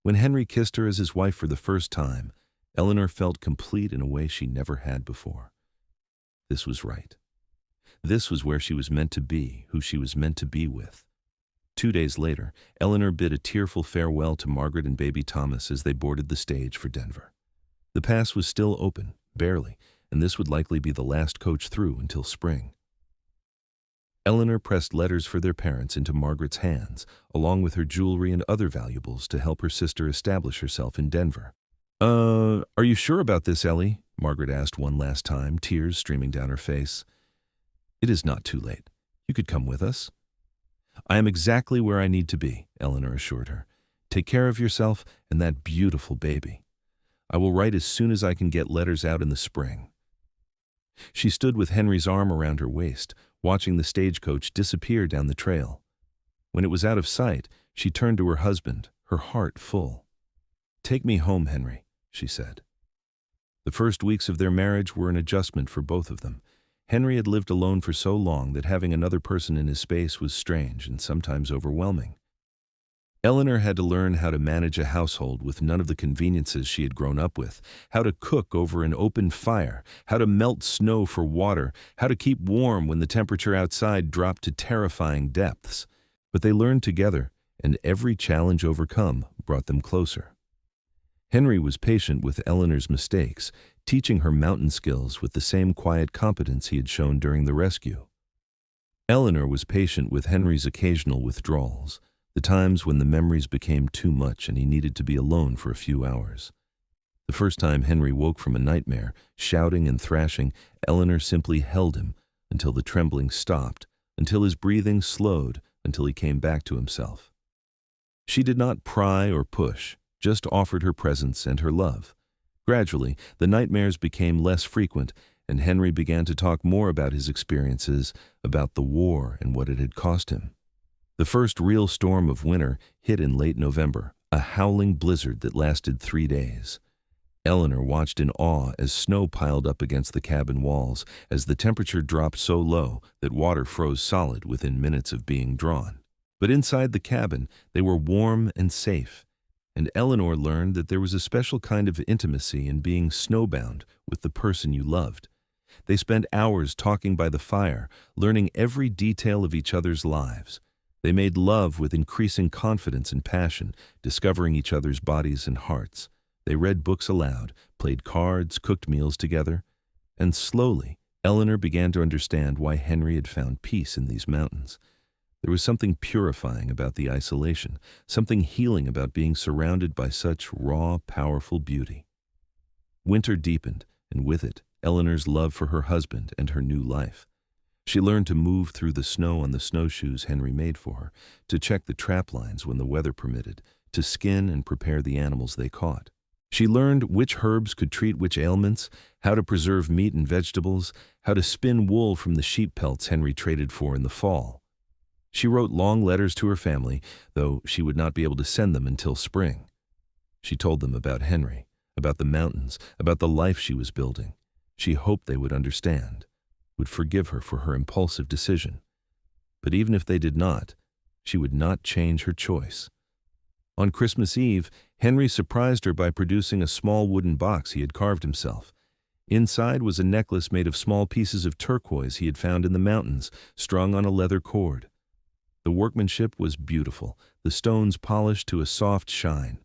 [SPEAKER 1] When Henry kissed her as his wife for the first time, Eleanor felt complete in a way she never had before. This was right. This was where she was meant to be, who she was meant to be with. 2 days later, Eleanor bid a tearful farewell to Margaret and baby Thomas as they boarded the stage for Denver. The pass was still open, barely, and this would likely be the last coach through until spring. Eleanor pressed letters for their parents into Margaret's hands, along with her jewelry and other valuables to help her sister establish herself in Denver. Are you sure about this, Ellie?" Margaret asked one last time, tears streaming down her face. "It is not too late. You could come with us." "I am exactly where I need to be," Eleanor assured her. "Take care of yourself and that beautiful baby. I will write as soon as I can get letters out in the spring." She stood with Henry's arm around her waist, watching the stagecoach disappear down the trail. When it was out of sight, she turned to her husband, her heart full. "Take me home, Henry," she said. The first weeks of their marriage were an adjustment for both of them. Henry had lived alone for so long that having another person in his space was strange and sometimes overwhelming. Eleanor had to learn how to manage a household with none of the conveniences she had grown up with, how to cook over an open fire, how to melt snow for water, how to keep warm when the temperature outside dropped to terrifying depths. But they learned together, and every challenge overcome brought them closer. Henry was patient with Eleanor's mistakes, teaching her mountain skills with the same quiet competence he had shown during the rescue. Eleanor was patient with Henry's occasional withdrawals, the times when the memories became too much and he needed to be alone for a few hours. The first time Henry woke from a nightmare, shouting and thrashing, Eleanor simply held him until the trembling stopped, until his breathing slowed, until he came back to himself. She did not pry or push, just offered her presence and her love. Gradually, the nightmares became less frequent, and Henry began to talk more about his experiences, about the war and what it had cost him. The first real storm of winter hit in late November, a howling blizzard that lasted 3 days. Eleanor watched in awe as snow piled up against the cabin walls, as the temperature dropped so low that water froze solid within minutes of being drawn. But inside the cabin, they were warm and safe, and Eleanor learned that there was a special kind of intimacy in being snowbound with the person you loved. They spent hours talking by the fire, learning every detail of each other's lives. They made love with increasing confidence and passion, discovering each other's bodies and hearts. They read books aloud, played cards, cooked meals together, and slowly, Eleanor began to understand why Henry had found peace in these mountains. There was something purifying about the isolation, something healing about being surrounded by such raw, powerful beauty. Winter deepened, and with it, Eleanor's love for her husband and her new life. She learned to move through the snow on the snowshoes Henry made for her, to check the trap lines when the weather permitted, to skin and prepare the animals they caught. She learned which herbs could treat which ailments, how to preserve meat and vegetables, how to spin wool from the sheep pelts Henry traded for in the fall. She wrote long letters to her family, though she would not be able to send them until spring. She told them about Henry, about the mountains, about the life she was building. She hoped they would understand, would forgive her for her impulsive decision. But even if they did not, she would not change her choice. On Christmas Eve, Henry surprised her by producing a small wooden box he had carved himself. Inside was a necklace made of small pieces of turquoise he had found in the mountains, strung on a leather cord. The workmanship was beautiful, the stones polished to a soft shine.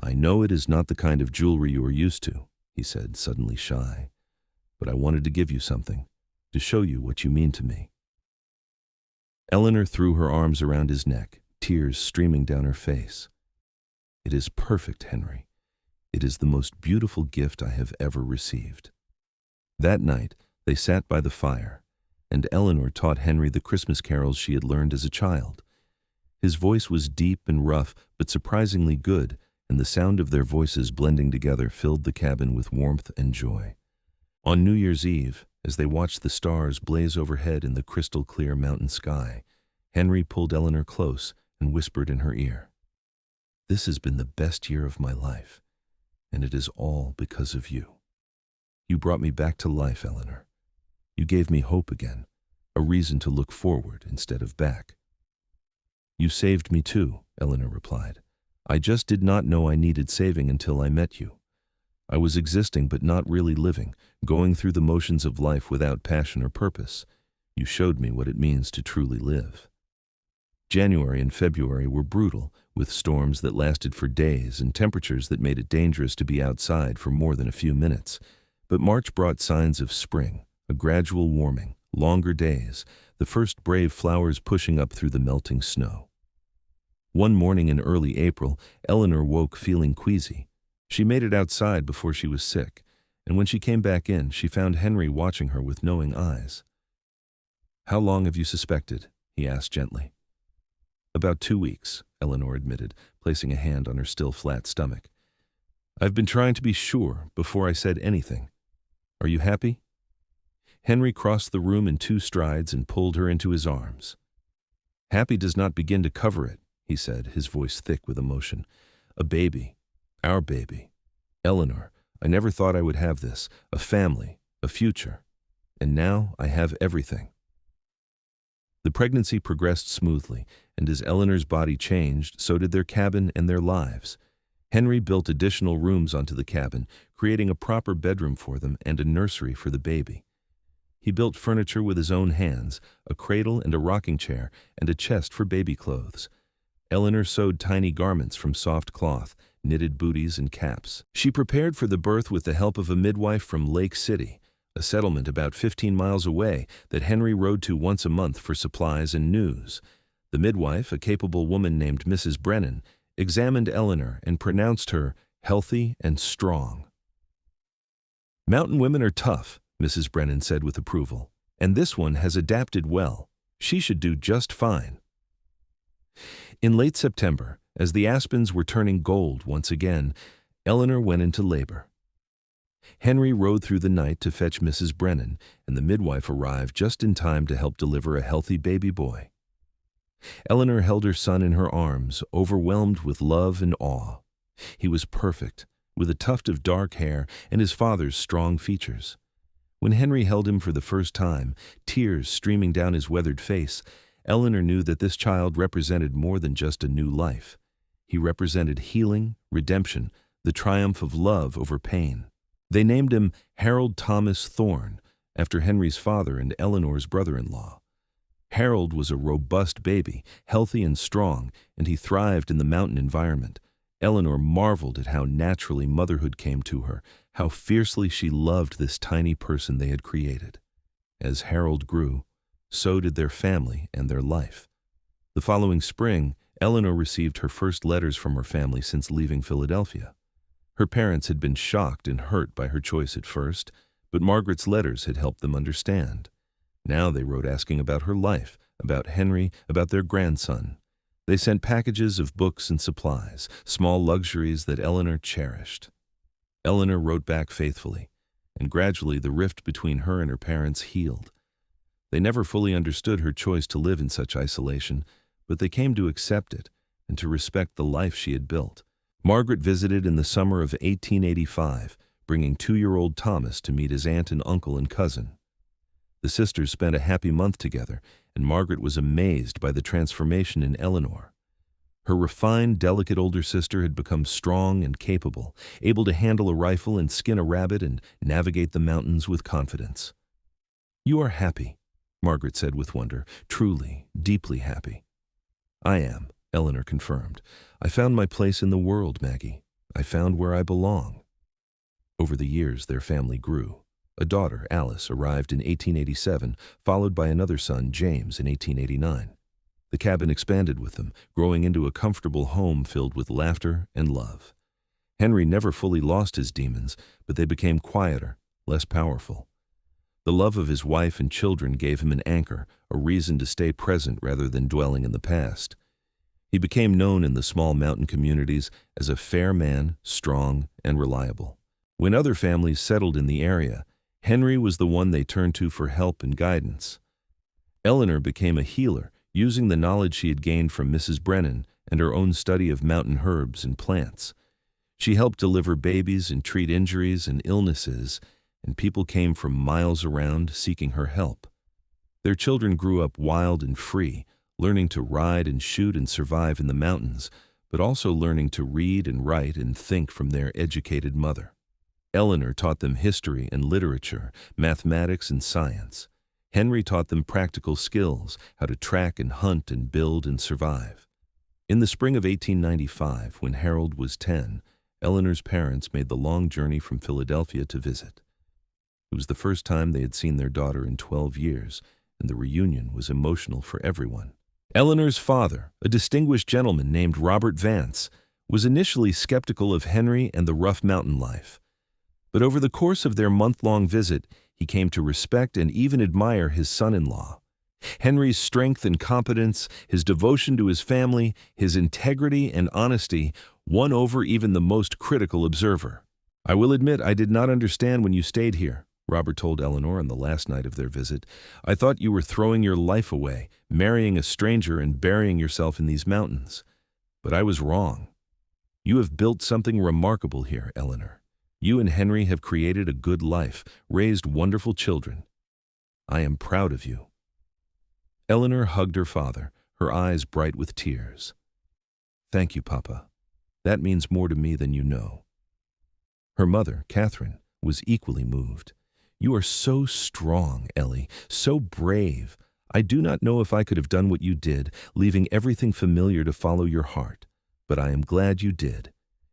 [SPEAKER 1] "I know it is not the kind of jewelry you are used to," he said, suddenly shy, "but I wanted to give you something, to show you what you mean to me." Eleanor threw her arms around his neck, tears streaming down her face. "It is perfect, Henry. It is the most beautiful gift I have ever received." That night, they sat by the fire, and Eleanor taught Henry the Christmas carols she had learned as a child. His voice was deep and rough, but surprisingly good, and the sound of their voices blending together filled the cabin with warmth and joy. On New Year's Eve, as they watched the stars blaze overhead in the crystal-clear mountain sky, Henry pulled Eleanor close and whispered in her ear, "This has been the best year of my life, and it is all because of you. You brought me back to life, Eleanor. You gave me hope again, a reason to look forward instead of back." "You saved me too," Eleanor replied. "I just did not know I needed saving until I met you. I was existing but not really living, going through the motions of life without passion or purpose. You showed me what it means to truly live." January and February were brutal, with storms that lasted for days and temperatures that made it dangerous to be outside for more than a few minutes. But March brought signs of spring, a gradual warming, longer days, the first brave flowers pushing up through the melting snow. One morning in early April, Eleanor woke feeling queasy. She made it outside before she was sick, and when she came back in, she found Henry watching her with knowing eyes. "How long have you suspected?" he asked gently. "About 2 weeks," Eleanor admitted, placing a hand on her still flat stomach. "I've been trying to be sure before I said anything. Are you happy?" Henry crossed the room in 2 strides and pulled her into his arms. "Happy does not begin to cover it," he said, his voice thick with emotion. "A baby. Our baby. Eleanor, I never thought I would have this, a family, a future. And now I have everything." The pregnancy progressed smoothly, and as Eleanor's body changed, so did their cabin and their lives. Henry built additional rooms onto the cabin, creating a proper bedroom for them and a nursery for the baby. He built furniture with his own hands, a cradle and a rocking chair, and a chest for baby clothes. Eleanor sewed tiny garments from soft cloth, knitted booties and caps. She prepared for the birth with the help of a midwife from Lake City, a settlement about 15 miles away that Henry rode to once a month for supplies and news. The midwife, a capable woman named Mrs. Brennan, examined Eleanor and pronounced her healthy and strong. "Mountain women are tough," Mrs. Brennan said with approval, "and this one has adapted well. She should do just fine." In late September, as the aspens were turning gold once again, Eleanor went into labor. Henry rode through the night to fetch Mrs. Brennan, and the midwife arrived just in time to help deliver a healthy baby boy. Eleanor held her son in her arms, overwhelmed with love and awe. He was perfect, with a tuft of dark hair and his father's strong features. When Henry held him for the first time, tears streaming down his weathered face, Eleanor knew that this child represented more than just a new life. He represented healing, redemption, the triumph of love over pain. They named him Harold Thomas Thorn, after Henry's father and Eleanor's brother-in-law. Harold was a robust baby, healthy and strong, and he thrived in the mountain environment. Eleanor marveled at how naturally motherhood came to her, how fiercely she loved this tiny person they had created. As Harold grew, so did their family and their life. The following spring, Eleanor received her first letters from her family since leaving Philadelphia. Her parents had been shocked and hurt by her choice at first, but Margaret's letters had helped them understand. Now they wrote asking about her life, about Henry, about their grandson. They sent packages of books and supplies, small luxuries that Eleanor cherished. Eleanor wrote back faithfully, and gradually the rift between her and her parents healed. They never fully understood her choice to live in such isolation, but they came to accept it and to respect the life she had built. Margaret visited in the summer of 1885, bringing 2-year-old Thomas to meet his aunt and uncle and cousin. The sisters spent a happy month together, and Margaret was amazed by the transformation in Eleanor. Her refined, delicate older sister had become strong and capable, able to handle a rifle and skin a rabbit and navigate the mountains with confidence. "You are happy," Margaret said with wonder, "truly, deeply happy." "I am," Eleanor confirmed. "I found my place in the world, Maggie. I found where I belong." Over the years, their family grew. A daughter, Alice, arrived in 1887, followed by another son, James, in 1889. The cabin expanded with them, growing into a comfortable home filled with laughter and love. Henry never fully lost his demons, but they became quieter, less powerful. The love of his wife and children gave him an anchor, a reason to stay present rather than dwelling in the past. He became known in the small mountain communities as a fair man, strong and reliable. When other families settled in the area, Henry was the one they turned to for help and guidance. Eleanor became a healer, using the knowledge she had gained from Mrs. Brennan and her own study of mountain herbs and plants. She helped deliver babies and treat injuries and illnesses, and people came from miles around seeking her help. Their children grew up wild and free, learning to ride and shoot and survive in the mountains, but also learning to read and write and think from their educated mother. Eleanor taught them history and literature, mathematics and science. Henry taught them practical skills, how to track and hunt and build and survive. In the spring of 1895, when Harold was 10, Eleanor's parents made the long journey from Philadelphia to visit. It was the first time they had seen their daughter in 12 years, and the reunion was emotional for everyone. Eleanor's father, a distinguished gentleman named Robert Vance, was initially skeptical of Henry and the rough mountain life. But over the course of their month-long visit, he came to respect and even admire his son-in-law. Henry's strength and competence, his devotion to his family, his integrity and honesty won over even the most critical observer. "I will admit I did not understand when you stayed here," Robert told Eleanor on the last night of their visit. "I thought you were throwing your life away, marrying a stranger and burying yourself in these mountains. But I was wrong. You have built something remarkable here, Eleanor. You and Henry have created a good life, raised wonderful children. I am proud of you." Eleanor hugged her father, her eyes bright with tears. "Thank you, Papa. That means more to me than you know." Her mother, Catherine, was equally moved. "You are so strong, Ellie, so brave. I do not know if I could have done what you did, leaving everything familiar to follow your heart. But I am glad you did.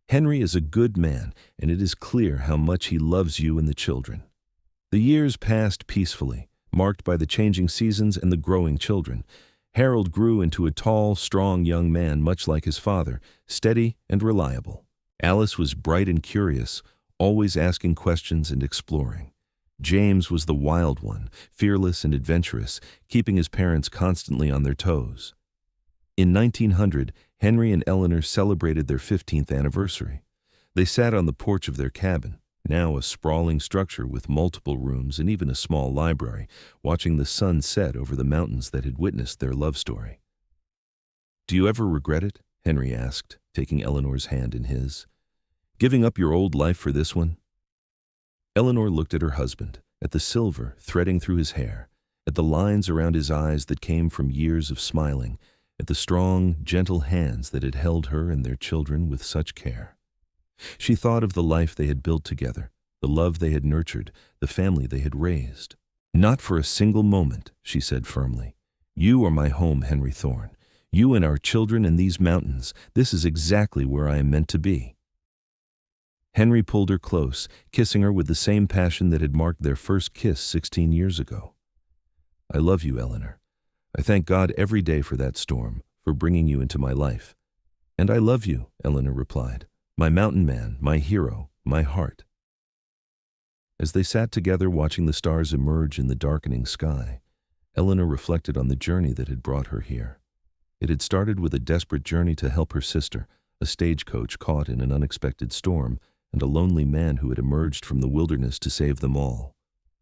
[SPEAKER 1] Henry is a good man, and it is clear how much he loves you and the children." The years passed peacefully, marked by the changing seasons and the growing children. Harold grew into a tall, strong young man much like his father, steady and reliable. Alice was bright and curious, always asking questions and exploring. James was the wild one, fearless and adventurous, keeping his parents constantly on their toes. In 1900, Henry and Eleanor celebrated their 15th anniversary. They sat on the porch of their cabin, now a sprawling structure with multiple rooms and even a small library, watching the sun set over the mountains that had witnessed their love story. "Do you ever regret it?" Henry asked, taking Eleanor's hand in his. "Giving up your old life for this one?" Eleanor looked at her husband, at the silver threading through his hair, at the lines around his eyes that came from years of smiling, at the strong, gentle hands that had held her and their children with such care. She thought of the life they had built together, the love they had nurtured, the family they had raised. "Not for a single moment," she said firmly. "You are my home, Henry Thorn. You and our children and these mountains. This is exactly where I am meant to be." Henry pulled her close, kissing her with the same passion that had marked their first kiss 16 years ago. "I love you, Eleanor. I thank God every day for that storm, for bringing you into my life." "And I love you," Eleanor replied. "My mountain man, my hero, my heart." As they sat together watching the stars emerge in the darkening sky, Eleanor reflected on the journey that had brought her here. It had started with a desperate journey to help her sister, a stagecoach caught in an unexpected storm, and a lonely man who had emerged from the wilderness to save them all.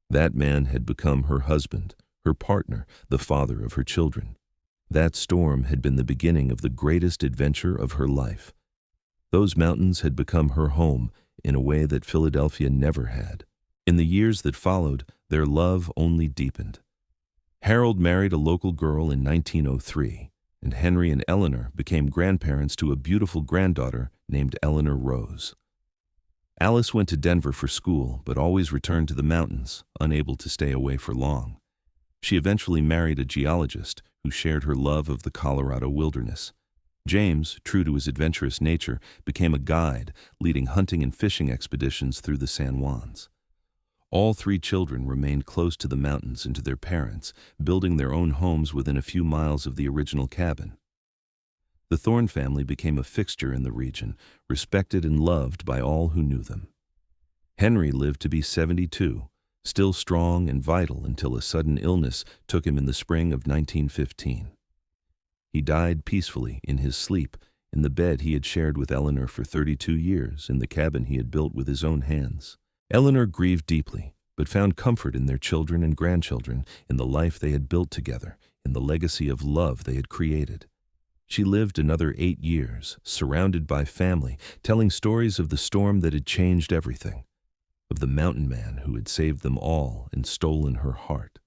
[SPEAKER 1] That man had become her husband, her partner, the father of her children. That storm had been the beginning of the greatest adventure of her life. Those mountains had become her home in a way that Philadelphia never had. In the years that followed, their love only deepened. Harold married a local girl in 1903, and Henry and Eleanor became grandparents to a beautiful granddaughter named Eleanor Rose. Alice went to Denver for school, but always returned to the mountains, unable to stay away for long. She eventually married a geologist who shared her love of the Colorado wilderness. James, true to his adventurous nature, became a guide, leading hunting and fishing expeditions through the San Juans. All three children remained close to the mountains and to their parents, building their own homes within a few miles of the original cabin. The Thorn family became a fixture in the region, respected and loved by all who knew them. Henry lived to be 72, still strong and vital until a sudden illness took him in the spring of 1915. He died peacefully in his sleep in the bed he had shared with Eleanor for 32 years in the cabin he had built with his own hands. Eleanor grieved deeply, but found comfort in their children and grandchildren, in the life they had built together, in the legacy of love they had created. She lived another 8 years, surrounded by family, telling stories of the storm that had changed everything, of the mountain man who had saved them all and stolen her heart.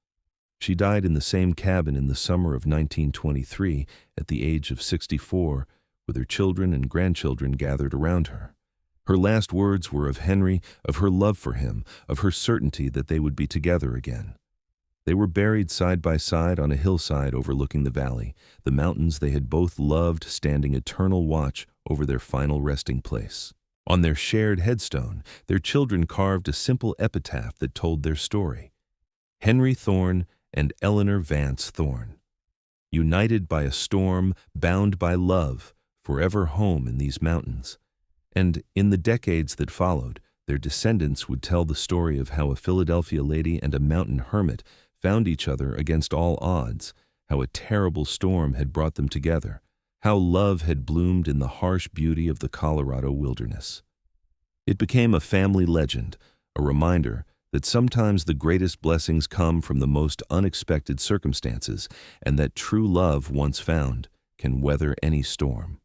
[SPEAKER 1] She died in the same cabin in the summer of 1923 at the age of 64, with her children and grandchildren gathered around her. Her last words were of Henry, of her love for him, of her certainty that they would be together again. They were buried side by side on a hillside overlooking the valley, the mountains they had both loved standing eternal watch over their final resting place. On their shared headstone, their children carved a simple epitaph that told their story. Henry Thorn and Eleanor Vance Thorn. United by a storm, bound by love, forever home in these mountains. And in the decades that followed, their descendants would tell the story of how a Philadelphia lady and a mountain hermit found each other against all odds, how a terrible storm had brought them together, how love had bloomed in the harsh beauty of the Colorado wilderness. It became a family legend, a reminder that sometimes the greatest blessings come from the most unexpected circumstances, and that true love, once found, can weather any storm.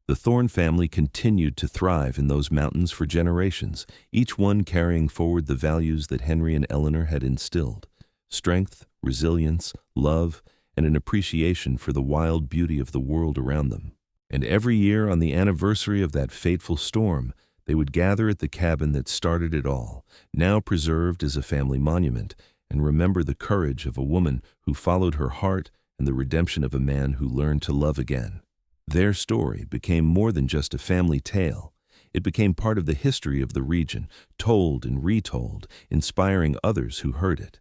[SPEAKER 1] The Thorn family continued to thrive in those mountains for generations, each one carrying forward the values that Henry and Eleanor had instilled: strength, resilience, love, and an appreciation for the wild beauty of the world around them. And every year on the anniversary of that fateful storm, they would gather at the cabin that started it all, now preserved as a family monument, and remember the courage of a woman who followed her heart and the redemption of a man who learned to love again. Their story became more than just a family tale. It became part of the history of the region, told and retold, inspiring others who heard it.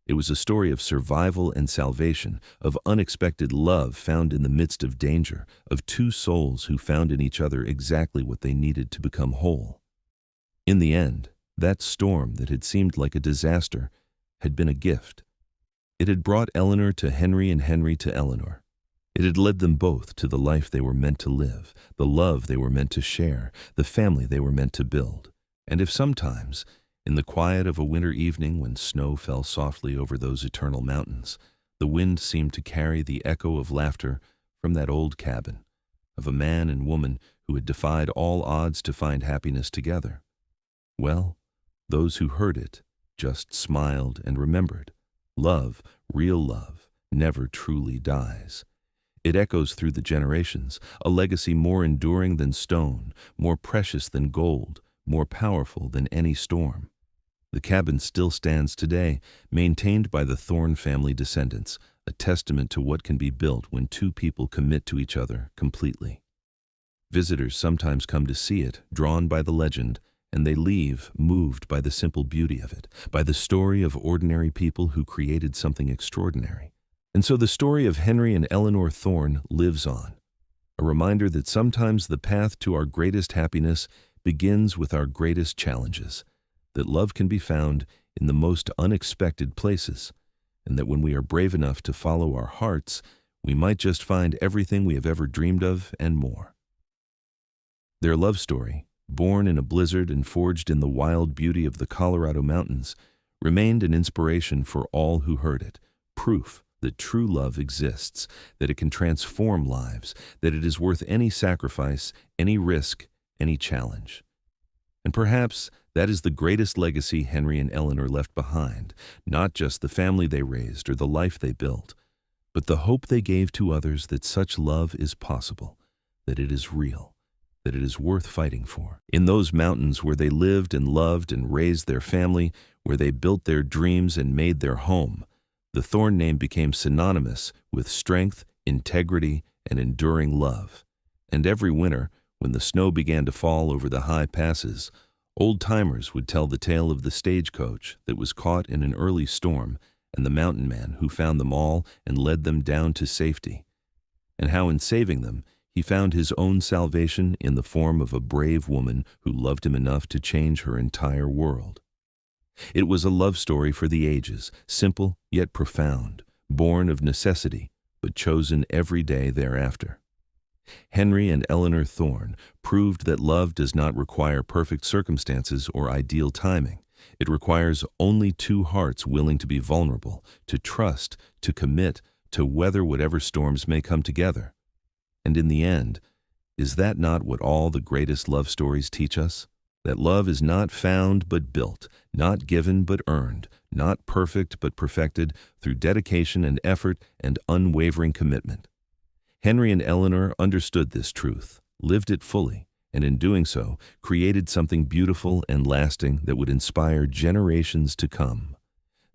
[SPEAKER 1] It was a story of survival and salvation, of unexpected love found in the midst of danger, of two souls who found in each other exactly what they needed to become whole. In the end, that storm that had seemed like a disaster had been a gift. It had brought Eleanor to Henry and Henry to Eleanor. It had led them both to the life they were meant to live, the love they were meant to share, the family they were meant to build. And if sometimes, in the quiet of a winter evening when snow fell softly over those eternal mountains, the wind seemed to carry the echo of laughter from that old cabin, of a man and woman who had defied all odds to find happiness together, well, those who heard it just smiled and remembered. Love, real love, never truly dies. It echoes through the generations, a legacy more enduring than stone, more precious than gold, more powerful than any storm. The cabin still stands today, maintained by the Thorn family descendants, a testament to what can be built when two people commit to each other completely. Visitors sometimes come to see it, drawn by the legend, and they leave moved by the simple beauty of it, by the story of ordinary people who created something extraordinary. And so the story of Henry and Eleanor Thorn lives on, a reminder that sometimes the path to our greatest happiness begins with our greatest challenges, that love can be found in the most unexpected places, and that when we are brave enough to follow our hearts, we might just find everything we have ever dreamed of and more. Their love story, born in a blizzard and forged in the wild beauty of the Colorado mountains, remained an inspiration for all who heard it, proof that true love exists, that it can transform lives, that it is worth any sacrifice, any risk, any challenge. And perhaps that is the greatest legacy Henry and Eleanor left behind, not just the family they raised or the life they built, but the hope they gave to others that such love is possible, that it is real, that it is worth fighting for. In those mountains where they lived and loved and raised their family, where they built their dreams and made their home, the Thorn name became synonymous with strength, integrity, and enduring love. And every winter, when the snow began to fall over the high passes, old-timers would tell the tale of the stagecoach that was caught in an early storm and the mountain man who found them all and led them down to safety, and how in saving them, he found his own salvation in the form of a brave woman who loved him enough to change her entire world. It was a love story for the ages, simple yet profound, born of necessity, but chosen every day thereafter. Henry and Eleanor Thorn proved that love does not require perfect circumstances or ideal timing. It requires only two hearts willing to be vulnerable, to trust, to commit, to weather whatever storms may come together. And in the end, is that not what all the greatest love stories teach us? That love is not found but built, not given but earned, not perfect but perfected through dedication and effort and unwavering commitment. Henry and Eleanor understood this truth, lived it fully, and in doing so, created something beautiful and lasting that would inspire generations to come.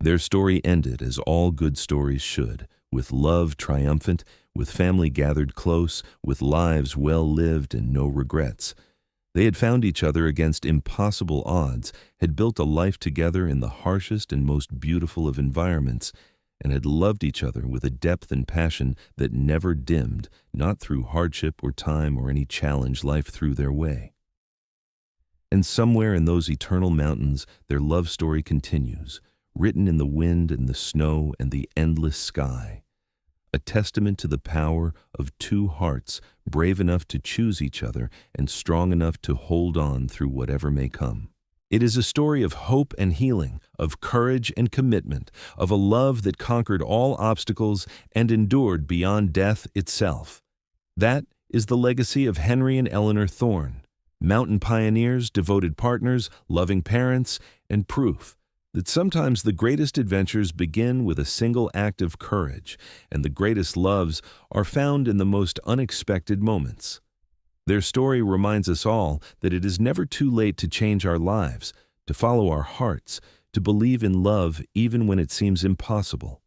[SPEAKER 1] Their story ended as all good stories should, with love triumphant, with family gathered close, with lives well lived and no regrets. They had found each other against impossible odds, had built a life together in the harshest and most beautiful of environments, and had loved each other with a depth and passion that never dimmed, not through hardship or time or any challenge life threw their way. And somewhere in those eternal mountains, their love story continues, written in the wind and the snow and the endless sky. A testament to the power of two hearts brave enough to choose each other and strong enough to hold on through whatever may come. It is a story of hope and healing, of courage and commitment, of a love that conquered all obstacles and endured beyond death itself. That is the legacy of Henry and Eleanor Thorn, mountain pioneers, devoted partners, loving parents, and proof that sometimes the greatest adventures begin with a single act of courage, and the greatest loves are found in the most unexpected moments. Their story reminds us all that it is never too late to change our lives, to follow our hearts, to believe in love even when it seems impossible.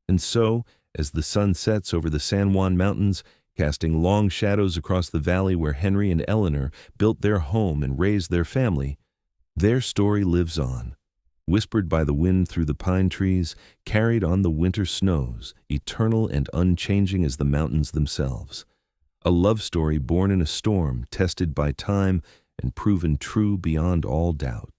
[SPEAKER 1] And so, as the sun sets over the San Juan Mountains, casting long shadows across the valley where Henry and Eleanor built their home and raised their family, their story lives on, whispered by the wind through the pine trees, carried on the winter snows, eternal and unchanging as the mountains themselves. A love story born in a storm, tested by time, and proven true beyond all doubt.